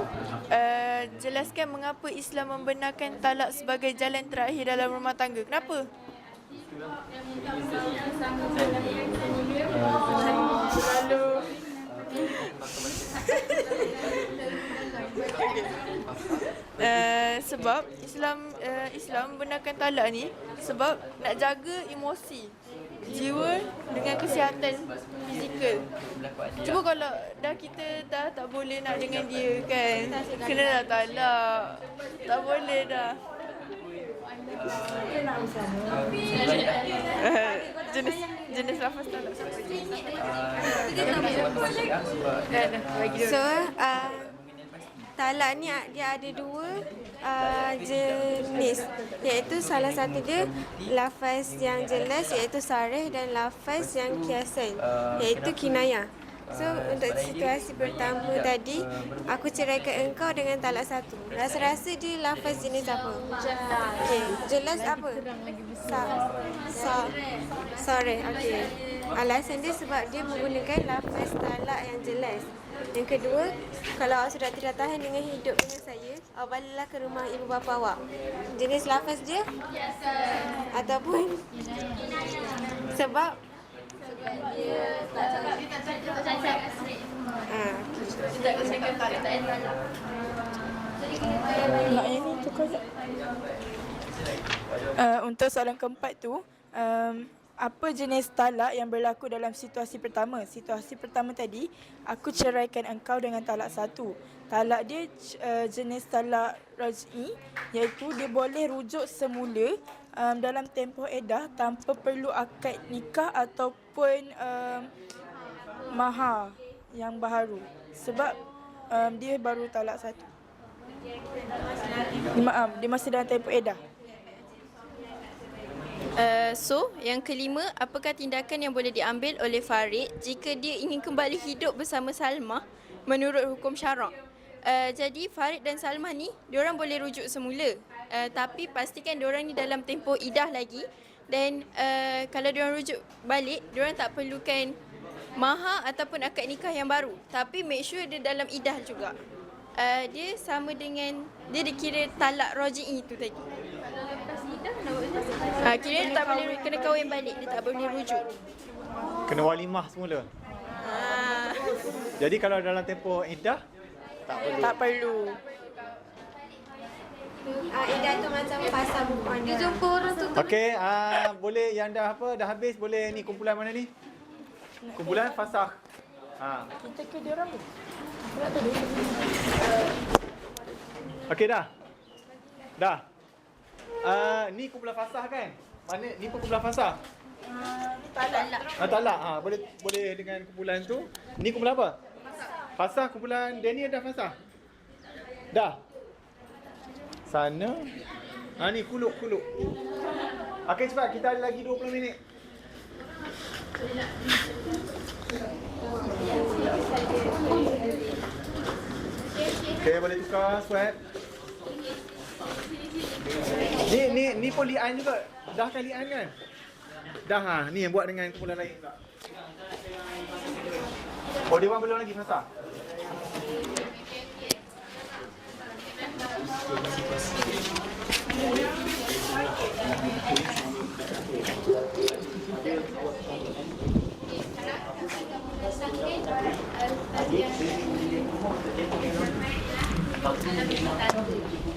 jelaskan mengapa Islam membenarkan talak sebagai jalan terakhir dalam rumah tangga. Kenapa? Terlalu sebab Islam membenarkan talak ni sebab nak jaga emosi, jiwa dengan kesihatan fizikal. Cuba kalau kita dah tak boleh nak dengan dia kan, kena dah talak. Tak boleh dah. Jenis lafaz talak. So talak ni dia ada dua jenis, iaitu salah satu dia lafaz yang jelas iaitu sarih dan lafaz yang kiasan iaitu kinayah. So untuk situasi pertama tadi, aku ceraikan engkau dengan talak 1. Rasa-rasa dia lafaz jenis apa? Okay. Jelas apa? Sarih. Okay. Alasan dia sebab dia menggunakan lafaz talak yang jelas. Yang kedua, kalau awak sudah tidak tahan dengan hidup dengan saya, awak baliklah ke rumah ibu bapa awak. Jenis lafaz dia ataupun sebab dia Untuk soalan keempat tu, apa jenis talak yang berlaku dalam situasi pertama? Situasi pertama tadi, aku ceraikan engkau dengan talak satu. Talak dia jenis talak raj'i, iaitu dia boleh rujuk semula dalam tempoh iddah tanpa perlu akad nikah ataupun mahar yang baharu. Sebab dia baru talak satu. Dia masih dalam tempoh iddah. So, yang kelima, apakah tindakan yang boleh diambil oleh Farid jika dia ingin kembali hidup bersama Salmah menurut hukum syarak? Jadi Farid dan Salmah ni, diorang boleh rujuk semula. Tapi pastikan diorang ni dalam tempoh iddah lagi. Dan kalau diorang rujuk balik, diorang tak perlukan mahar ataupun akad nikah yang baru. Tapi make sure dia dalam iddah juga. Dia sama dengan, dia dikira talak raj'i tu tadi. Kira dia tak boleh kena kahwin balik, dia tak boleh rujuk. Kena walimah semula. Jadi kalau dalam tempoh iddah Tak perlu. Iddah tu macam pasal buku anda. Dia jumpa orang tu. Okey, boleh yang dah habis, boleh ni kumpulan mana ni? Kumpulan fasakh. Kita ke dia orang tu. Okey dah. Dah. Ni kumpulan fasakh kan? Mana ni pun kumpulan fasakh? Talak. Boleh dengan kumpulan tu. Ni kumpulan apa? Fasakh. Kumpulan Daniel dah fasakh. Dah. Sana. Ni kuluk. Okey cepat, kita ada lagi 20 minit. Okey, boleh tukar sweat. Ni pun li'an juga. Dah kan li'an kan? Dah ni yang buat dengan kumpulan lain pula. Oh, dia orang belum lagi fasakh.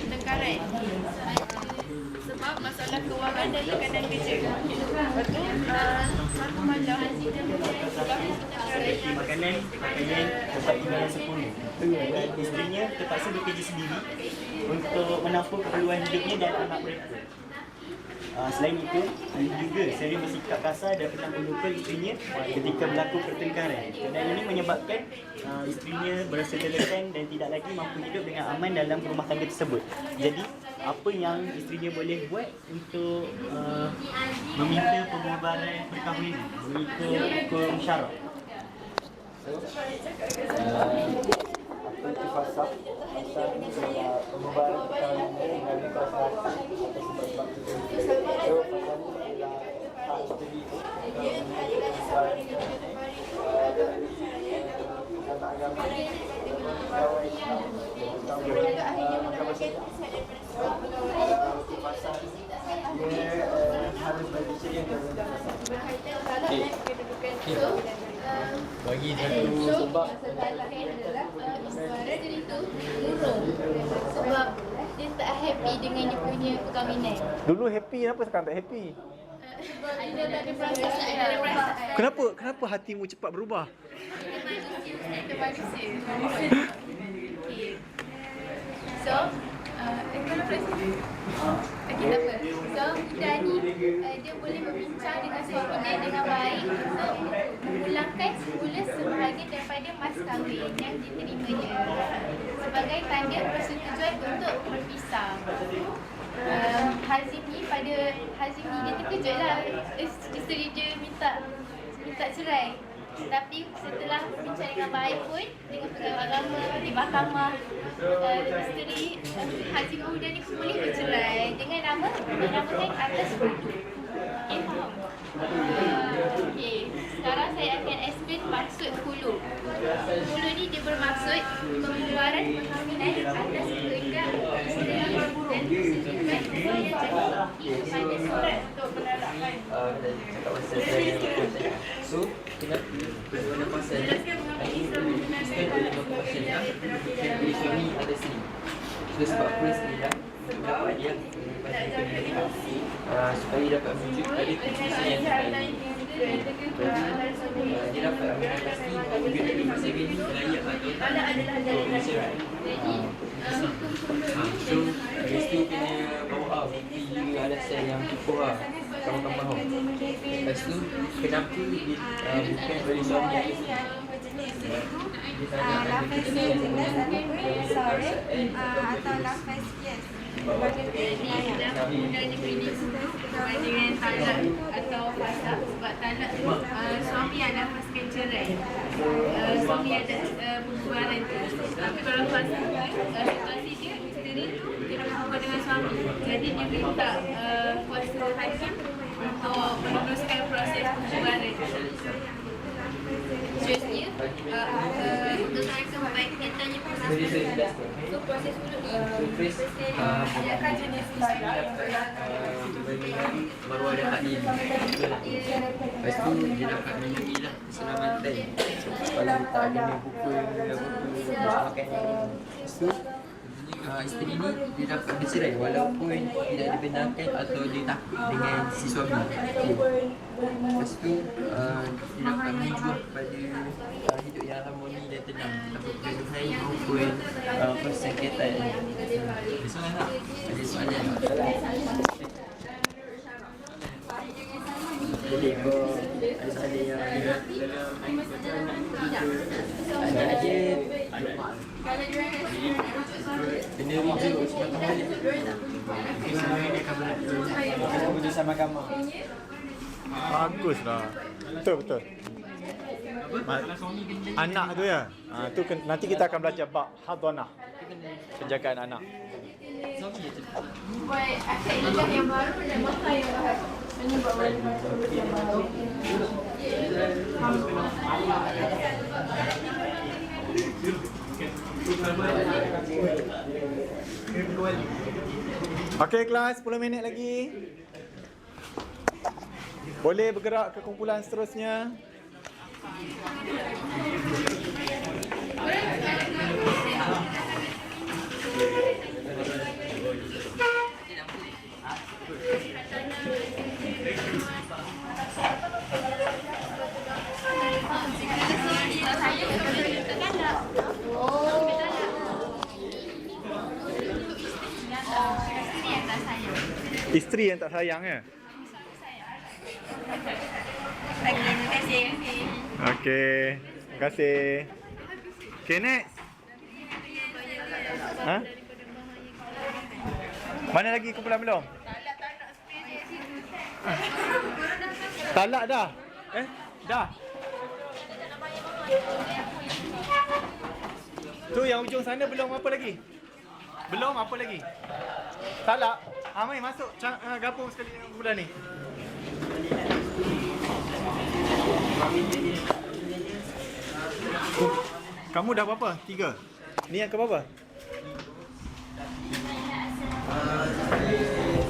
Tengkaran. Sebab masalah kewangan dari kanan kerja. Lepas tu, satu malam Makanan tempat tinggal yang sempurna. Dan isterinya terpaksa bekerja sendiri untuk menampung keperluan hidupnya dan anak mereka. Selain itu, juga sering bersikap kasar dan pernah memukul isterinya ketika berlaku pertengkaran. Dan ini menyebabkan isterinya berasa tertekan dan tidak lagi mampu hidup dengan aman dalam rumah tangga tersebut. Jadi, apa yang isterinya boleh buat untuk meminta pembubaran perkahwinan mengikut hukum syarak? Apa itu fasakh? Fasakh ni adalah pembubaran perkahwinan melalui fasakh atau sebab-sebab tertentu. So, fasakh ni adalah hak isteri itu kata agama kawan Islam fasakh dia harus bagi cerita bagi satu sebab isteri tu murung. Sebab dia tak happy dengan dia punya perkahwinan. Dulu happy, kenapa sekarang tak happy? Sebab dia tak ada perasaan. Kenapa hatimu cepat berubah? Kita manusia. Okay. So, okay, tak apa. So, kita ni dia boleh berbincang dengan suaminya dengan baik untuk memulangkan semula sebahagian daripada mas kahwin yang diterimanya sebagai tanda persetujuan untuk berpisah. Hazim ni dia terkejutlah isteri dia minta cerai. Tapi setelah berbincang dengan baik pun dengan pegawai agama di mahkamah, isteri Hazim Mahuda ni pun boleh bercerai dengan dinamakan atas hulu. Okay, faham? Okay, sekarang saya akan explain maksud hulu. Hulu ni dia bermaksud pembubaran perkahwinan atas kehendak isteri dan persetujuan yang jadi kepada surat untuk penerapan. So, kenapa pasal isteri boleh berkuasa suami ada sini. So, sebab apa isteri pendapat dia supaya dapat menuju kepada keputusan yang terbaik. Jadi dia dapat mengatasi bahawa Nabi Muslimin layak atau tak untuk masyarakat. So mesti kena bawa bukti juga alasan yang cukup lah. Kamu faham. Lepas tu kenapa dia bukan oleh suami yang Lafaz yang jelas ataupun sorry atau lafaz yes. Dalam guna definisi dengan talak atau fasa, sebab talak tu suami yang lafazkan cerai, suami ada perbualan tu. Tapi kalau fasa situasi dia, isteri tu dia berhubungan dengan suami, jadi dia minta kuasa hakim untuk meneruskan proses perbualan. Seterusnya, untuk baik kita tanya proses dulu. So proses dulu adakah jenis talak baru ada taklim. Lepas tu dia dapat menjadilah keselamatan. Kalau tak ada buku makan. Lepas tu isteri ni dia dapat bercerai walaupun tidak dibenarkan atau dia takut dengan si suami. Lepas tu dia dapat menuju kepada hidup yang harmoni dan tenang tanpa pergaduhan maupun persengketaan. Ada soalan tak? Ada soalan tak? Jadi kau ada soalan yang ada je kena rujuk semata balik. Kena putusan mahkamah. Baguslah. Betul. Anak tu ya. Tu nanti kita akan belajar bab hadhanah. Penjagaan anak. buat akad nikah yang baru dan mahar yang baru. Menyebab yang baru. Okey kelas, 10 minit lagi. Boleh bergerak ke kumpulan seterusnya. Isteri yang tak sayang ya? Terima kasih. Okey. Terima kasih. Okay, next. Ha? Mana lagi kumpulan belum? Talak dah. Dah. Tu yang ujung sana belum apa lagi? Belum apa lagi? Talak. Mai masuk gabung sekali dengan kumpulan ni. Kamu dah berapa? 3. Ni yang ke berapa?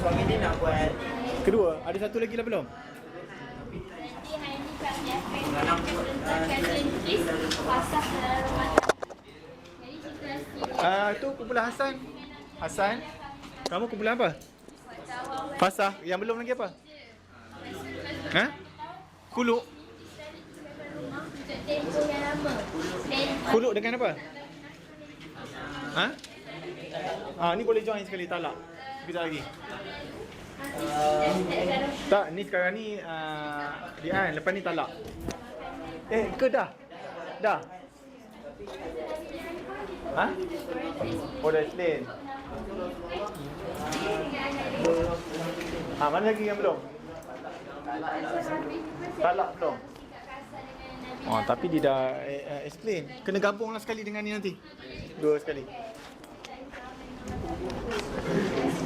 Suami dia nak buat kedua. Ada satu lagi lah belum? Tu kumpulan Hasan. Hasan. Kamu kumpulan apa? Fasah. Yang belum lagi apa? Ha? Kuluk. Kuluk dengan apa? Ha? Ni boleh join sekali talak. Sekejap lagi. Tak, ni sekarang ni Dian, lepas ni talak. Ke dah? Dah? Ha? Oh, dah explain. Mana lagi yang belum? Talak belum? Oh, tapi dia dah explain. Kena gabunglah sekali dengan ni nanti. Dua sekali.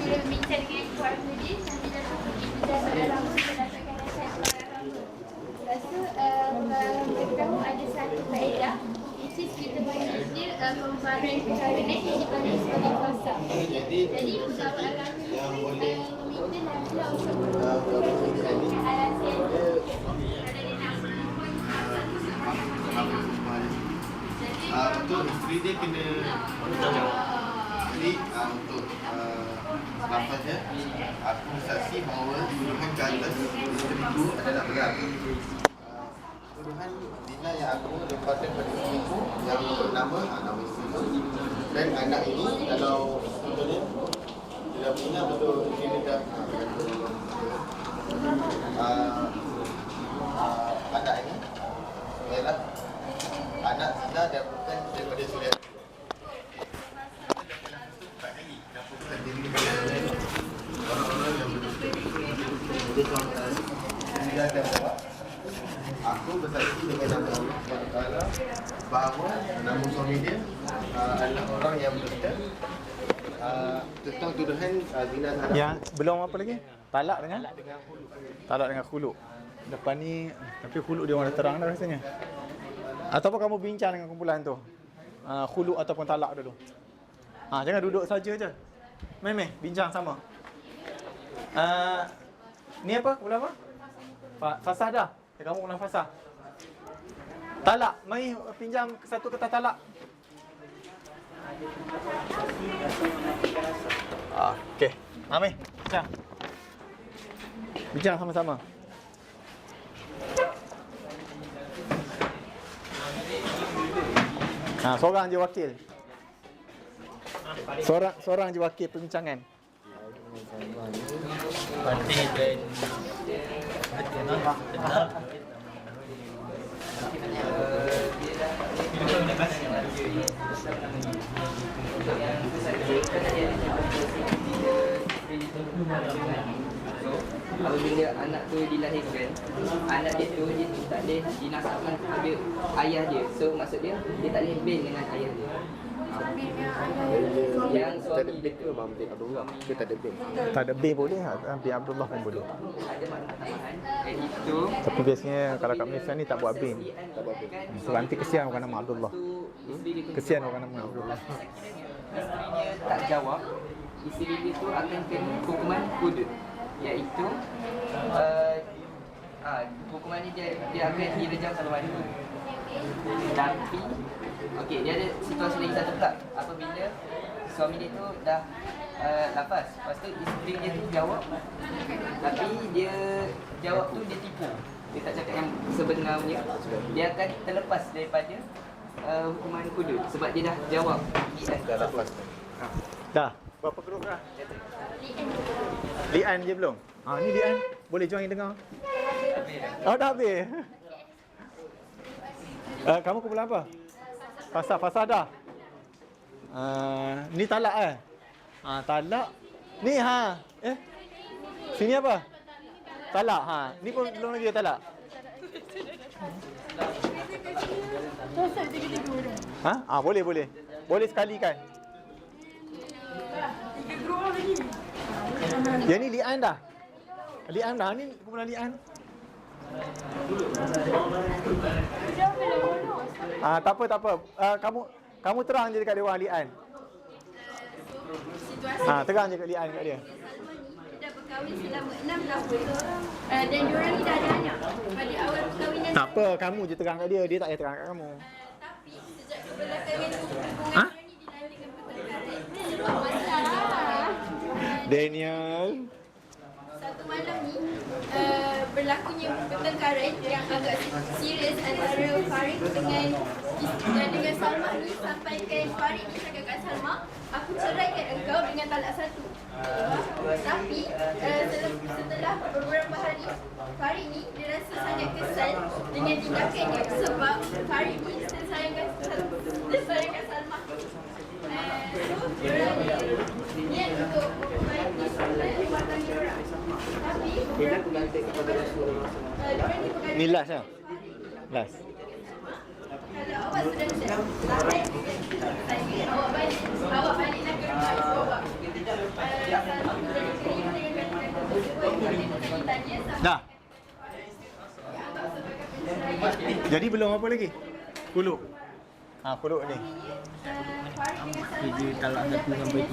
Bila bincang dengan keluarga dia, sambil datang pergi bincang lama, kita dapatkan nasihat kepada agama. Lepas tu, beritahu ada satu kaedah, which is kita panggil dia pembaharan perkara ni, yang dipanggil sebagai fasa. Jadi, untuk agama ni, meminta Nabilah untuk memberikan alasan kerana dia nak memohon fasa tersebut. Untuk isteri dia kena ahli untuk lafaznya, aku bersaksi bahawa tuduhan ke atas isteri itu adalah benar. Tuduhan zina yang aku lepaskan pada isteri itu yang bernama nama isteri itu dan anak ini, kalau contohnya dia dah punya betul dia dah anak ini ialah anak zina dan bukan daripada suriat. Orang-orang yang betul-betul aku bersaksi dengan nama Allah SWT bahawa nama suami dia adalah orang yang betul tentang tuduhan zina terhadap. Yang belum apa lagi? Talak dengan khuluk. Depan ni tapi khuluk dia orang dah terang dah rasanya. Ataupun kamu bincang dengan kumpulan tu. Khuluk ataupun talak dulu. Jangan duduk saja je. Meh bincang sama. Ni apa? Kumpulan apa? Fasah dah. Kamu kumpulan fasah. Talak, mai pinjam satu kertas talak. Okey. Mami, bincang. Bincang sama-sama. Seorang je wakil. Seorang je wakil perbincangan. Batin dan apabila anak tu dilahirkan, anak dia tu dia tak boleh dinasabkan kepada ayah dia. So maksud dia tak boleh bin dengan ayah dia. Yang suami dia tu Abang bin Abdullah, dia tak ada bin. Tak ada bin boleh, bin Abdullah pun boleh. Ada makna tambahan dan itu Tapi biasanya kalau kat Malaysia ni tak buat bin. Sebab nanti kesian orang nama Abdullah. Kesian orang nama Abdullah. Isterinya tak jawab, isteri dia tu akan kena hukuman hudud, iaitu hukuman ni dia akan direjam selama-lamanya. Tapi okey, dia ada situasi lagi satu pula. Apabila suami dia tu dah lafaz, lepas tu isteri dia tu jawab, tapi dia jawab tu dia tipu, dia tak cakap yang sebenarnya, dia akan terlepas daripada hukuman hudud sebab dia dah jawab. Dah lepas. Dah. Berapa grup dah? Lian je belum? Ni Lian. Boleh join dengar. Dah habis. Kamu kumpulan apa? Fasah dah. Ni talak talak. Ni sini apa? Talak Ni pun belum lagi talak. Boleh. Boleh sekali kan? Yang ni li'an dah. Ni kumpulan li'an. Tak apa. Kamu terang je dekat dia orang li'an. Terang je kat li'an kat dia. Dah berkahwin selama 6 tahun. Dan diorang ni dah ada anak. Pada awal perkahwinan. Tak apa, kamu je terang kat dia. Dia tak payah terang kat kamu. Tapi sejak kebelakangan tu hubungan diorang ni dilanjutkan pertengkaran. Sebab masalah. Daniel. Satu malam ni berlakunya pertengkaran yang agak serius antara Farid dengan Salma ni, sampaikan Farid ni cakap kat Salma, aku ceraikan engkau dengan talak satu. Tapi setelah beberapa hari, Farid ni dia rasa sangat kesal dengan tindakannya sebab Farid ni sayangkan Salma. Niat untuk perbuatan diorang. Tapi Ni last lah. Last. kalau awak sudah siap, awak baliklah ke rumah ibu awak. Salma sudah diterima dengan kata-kata tersebut. Tanya Dah. Jadi belum apa lagi? Kuluk. Kuluk ni. Kerja talak satu sampai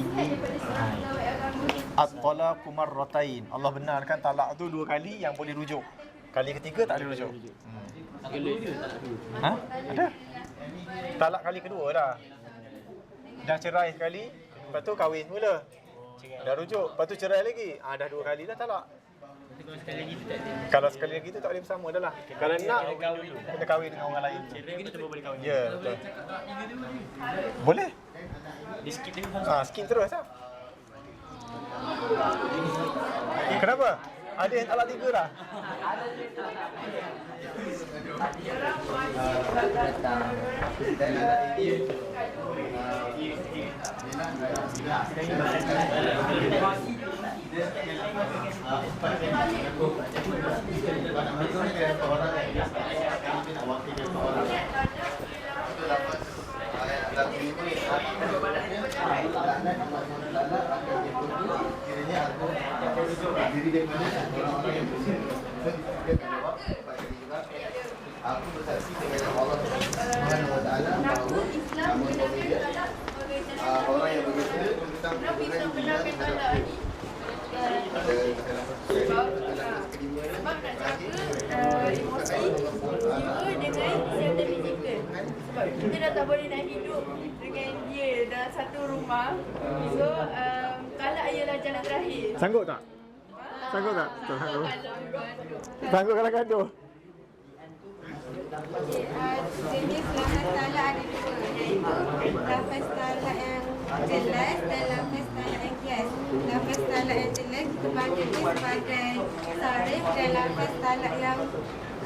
3. At-talaqu marratain. Allah benarkan talak tu 2 kali yang boleh rujuk. Kali ketiga tak boleh rujuk. Ada. Talak kali kedua dah. Dah cerai sekali, Lepas tu kahwin mula. Dah rujuk. Lepas tu cerai lagi. Dah 2 kali dah talak. Kalau sekali lagi tu tak boleh bersama dah lah. Kalau nak, kena kahwin dengan orang lain. Cerai kita tak boleh kahwin. Ya, betul. Boleh. Di skip dia Skip terus lah. Kenapa? Ada yang talak 3 dah? Dan ada ini aku bersaksi dengan Allah Subhanahu wa taala bahawa orang yang bekerja tentang hubungan dia terhadap kita dah tak boleh nak hidup dengan dia dalam satu rumah. So talak ialah jalan terakhir. Sanggup tak? Sanggup tak? Sanggup kalau gaduh? Jenis lafaz talak ada 2, iaitu lafaz talak yang jelas dan lafaz talak yang kias. Lafaz talak yang jelas kita panggil dia sebagai sarih dan lafaz talak yang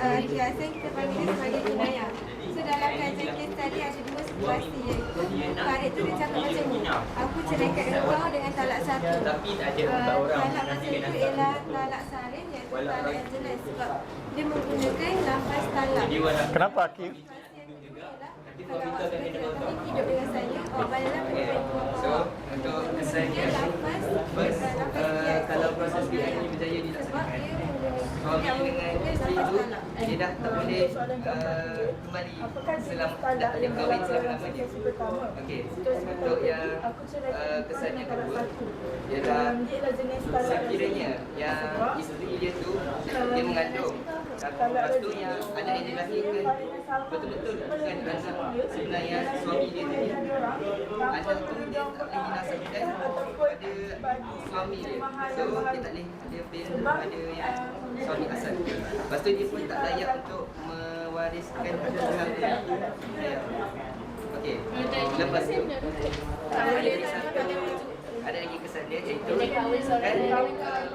kiasan kita panggil dia sebagai kinayah. So dalam kajian kes tadi ada 2 situasi, iaitu Farid tu dia cakap macam ni, aku ceraikan engkau dengan talak 1. Talak macam tu ialah talak sarih, iaitu talak yang jelas sebab dia menggunakan lafaz talak. Kenapa Hakim? Kalau awak sebenarnya hidup dengan saya, awak baliklah pergi So, untuk kesannya kalau proses PIN berjaya dilaksanakan, suami dengan isteri itu dia dah tak boleh kembali selama dah tak boleh berkahwin selama-lamanya. Okey. Untuk yang kesan yang kedua ialah sekiranya yang isteri dia tu dia mengandung, lepas tu yang anak yang dilahirkan betul-betul bukan anak sebenarnya suami dia tu, anak tu dia tak boleh dinasabkan pada suami dia. So dia tak boleh dia bil pada yang suami asal. Lepas tu dia pun tak layak untuk mewariskan harta. Okey. Lepas tu ada lagi kesan dia iaitu kan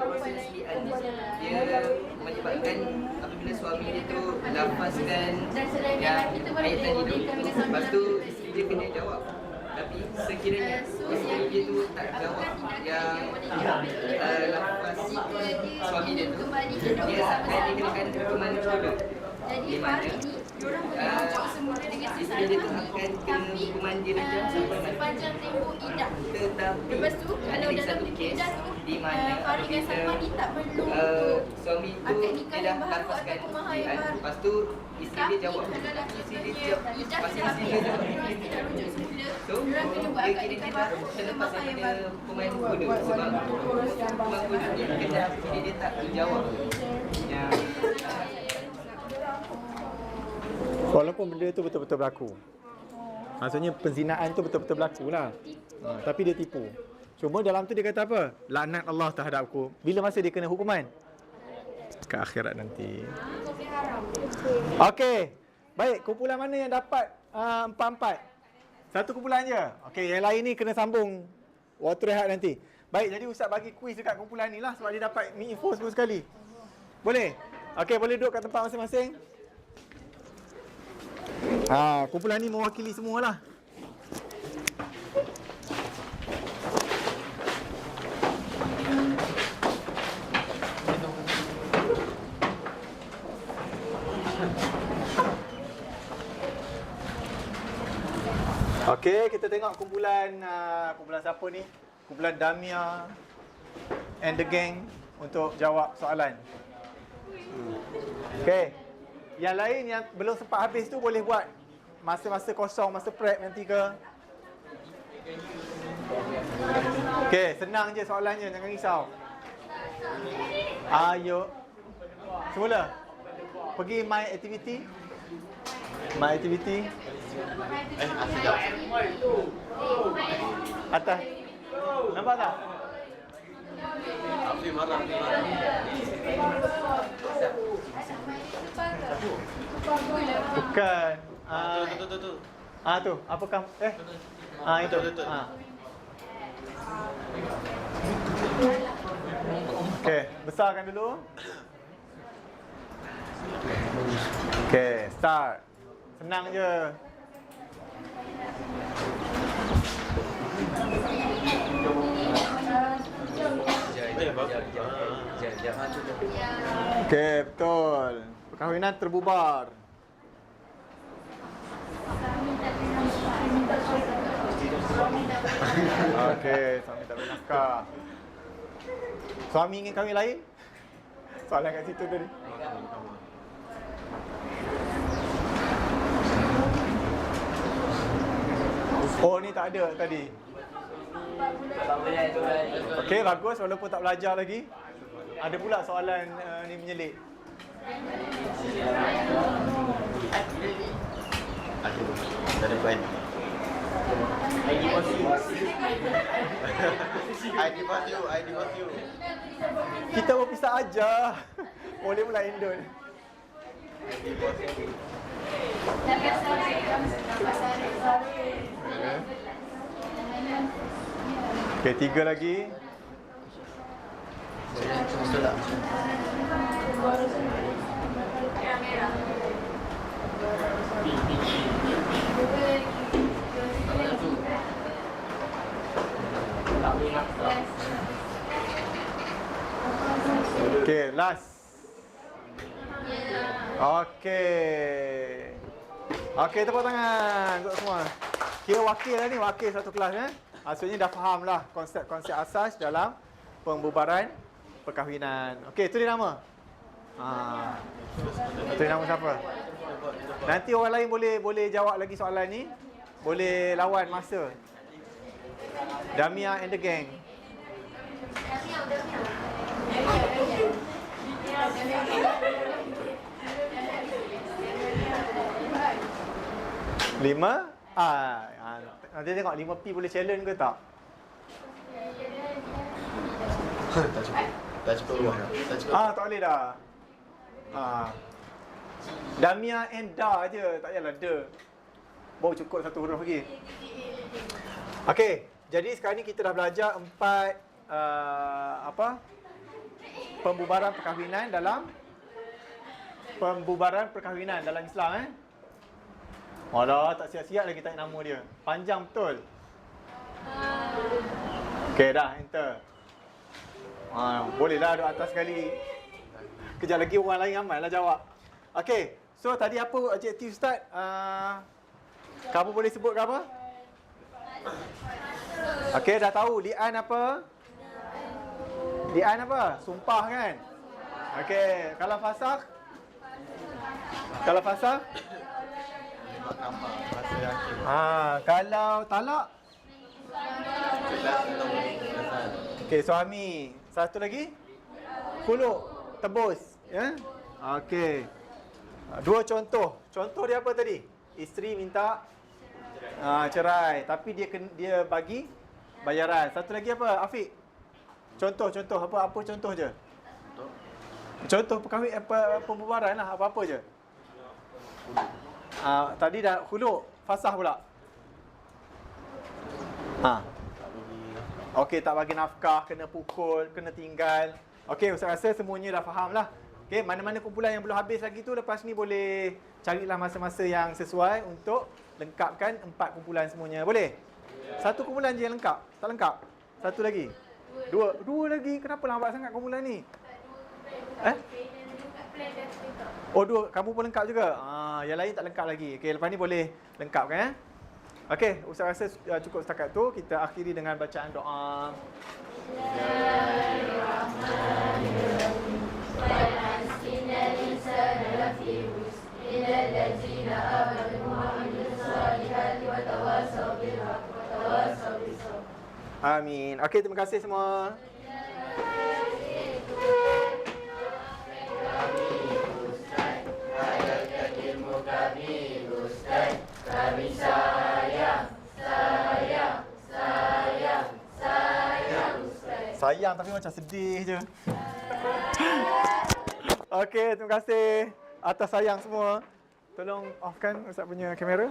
proses li'an dia menyebabkan apabila suami dia tu lafazkan yang ayat tadi tu, lepas tu isteri dia kena jawab. Tapi sekiranya isteri dia tu tak jawab yang lafaz suami dia tu, dia akan dikenakan hukuman berdoa. Di mana isteri dia tu akan kena hukuman jenajah sepanjang tempoh iddah. Tetapi Lepas tu ada kalau lagi dalam satu tempoh kes iddah tu di mana Farid dan Salman ni tak perlu suami tu akad nikah dia dah yang baru lafazkan ataupun mahar yang kan, baru. lepas tu isteri dia jawab, Kalau isteri dia iddah jawab, kita isteri dia jawab. habis, tidak rujuk semula, So, diorang kena buat dia akad kira nikah dia baru dah dengan terlepas mahar yang daripada baru. hukuman kuda sebab hukuman kuda ni kena jadi dia tak menjawab yang Walaupun benda tu betul-betul berlaku. Maksudnya penzinaan tu betul-betul berlaku lah. Tapi dia tipu. Cuma dalam tu dia kata apa? Laknat Allah terhadap aku. Bila masa dia kena hukuman? Ke akhirat nanti. Okey. Baik, kumpulan mana yang dapat 4-4? Satu kumpulan je. Okey, yang lain ni kena sambung waktu rehat nanti. Baik, jadi Ustaz bagi kuis dekat kumpulan ni lah sebab dia dapat ni info semua sekali. Boleh? Okey, boleh duduk kat tempat masing-masing. Kumpulan ni mewakili semualah. Okey, kita tengok kumpulan siapa ni? Kumpulan Damia and the gang untuk jawab soalan. Okey. Yang lain yang belum sempat habis tu boleh buat masa-masa kosong, masa prep nanti ke. Okey, senang je soalannya, jangan risau. Ayo. Semula. Pergi my activity. My activity. Atas. Nampak tak? Afi marah, Afi marah. Bukan. Tu. Tu. Apakah? Itu. Okey, besarkan dulu. Okey, start. Senang je. Okey, betul. Perkahwinan terbubar. Okey, suami tak bernafkah. Suami ingin kahwin lain? Soalan kat situ tadi. Oh, ni tak ada tadi. Okey, bagus walaupun tak belajar lagi. Ada pula soalan ni menyelit. Ada point. I divorce you. Kita berpisah aja. Boleh pula Indon. Okey, 3 lagi. Betul tak? Okey, last. Okey. Okey, tepuk tangan untuk semua. Kira wakil lah ni, wakil satu kelas Maksudnya dah faham lah konsep-konsep asas dalam pembubaran perkahwinan. Okey, tulis nama. Tulis nama siapa? Nanti orang lain boleh jawab lagi soalan ni. Boleh lawan masa. Damia and the gang. Lima? Nanti tengok 5P boleh challenge ke tak? Tak cukup. Tak boleh dah. Damia and da je, tak payahlah de. Baru cukup satu huruf lagi. Okey, jadi sekarang ni kita dah belajar 4 pembubaran perkahwinan dalam Islam Alah, tak siap-siap lagi tanya nama dia. Panjang betul. Okey dah, enter. Bolehlah duduk atas sekali. Kejap lagi orang lain ramai lah jawab. Okey, so tadi apa objektif Ustaz? Kamu boleh sebut ke apa? Okey, dah tahu. Li'an apa? Li'an apa? Sumpah kan? Okey, kalau fasakh? Kalau fasakh? Kalau talak? Okey, suami. Satu lagi? Khuluk, tebus, ya? Okey. 2 contoh. Contoh dia apa tadi? Isteri minta cerai, tapi dia bagi bayaran. Satu lagi apa, Afiq? Contoh apa contoh je? Contoh pembubaran lah, apa-apa je. Tadi dah khuluk, fasah pula. Okey, tak bagi nafkah, kena pukul, kena tinggal. Okey, Ustaz rasa semuanya dah faham lah. Okey, mana-mana kumpulan yang belum habis lagi tu, lepas ni boleh carilah masa-masa yang sesuai untuk lengkapkan 4 kumpulan semuanya. Boleh? Satu kumpulan je yang lengkap? Tak lengkap? Satu lagi? Dua lagi? Kenapa lambat sangat kumpulan ni? Oh, 2. Kamu pun lengkap juga? Yang lain tak lengkap lagi. Okey, lepas ni boleh lengkapkan Okey, Ustaz rasa cukup setakat tu. Kita akhiri dengan bacaan doa. Amin. Okey, terima kasih semua. Kami sayang. Sayang tapi macam sedih je. Okey, terima kasih atas sayang semua. Tolong offkan Ustaz punya kamera.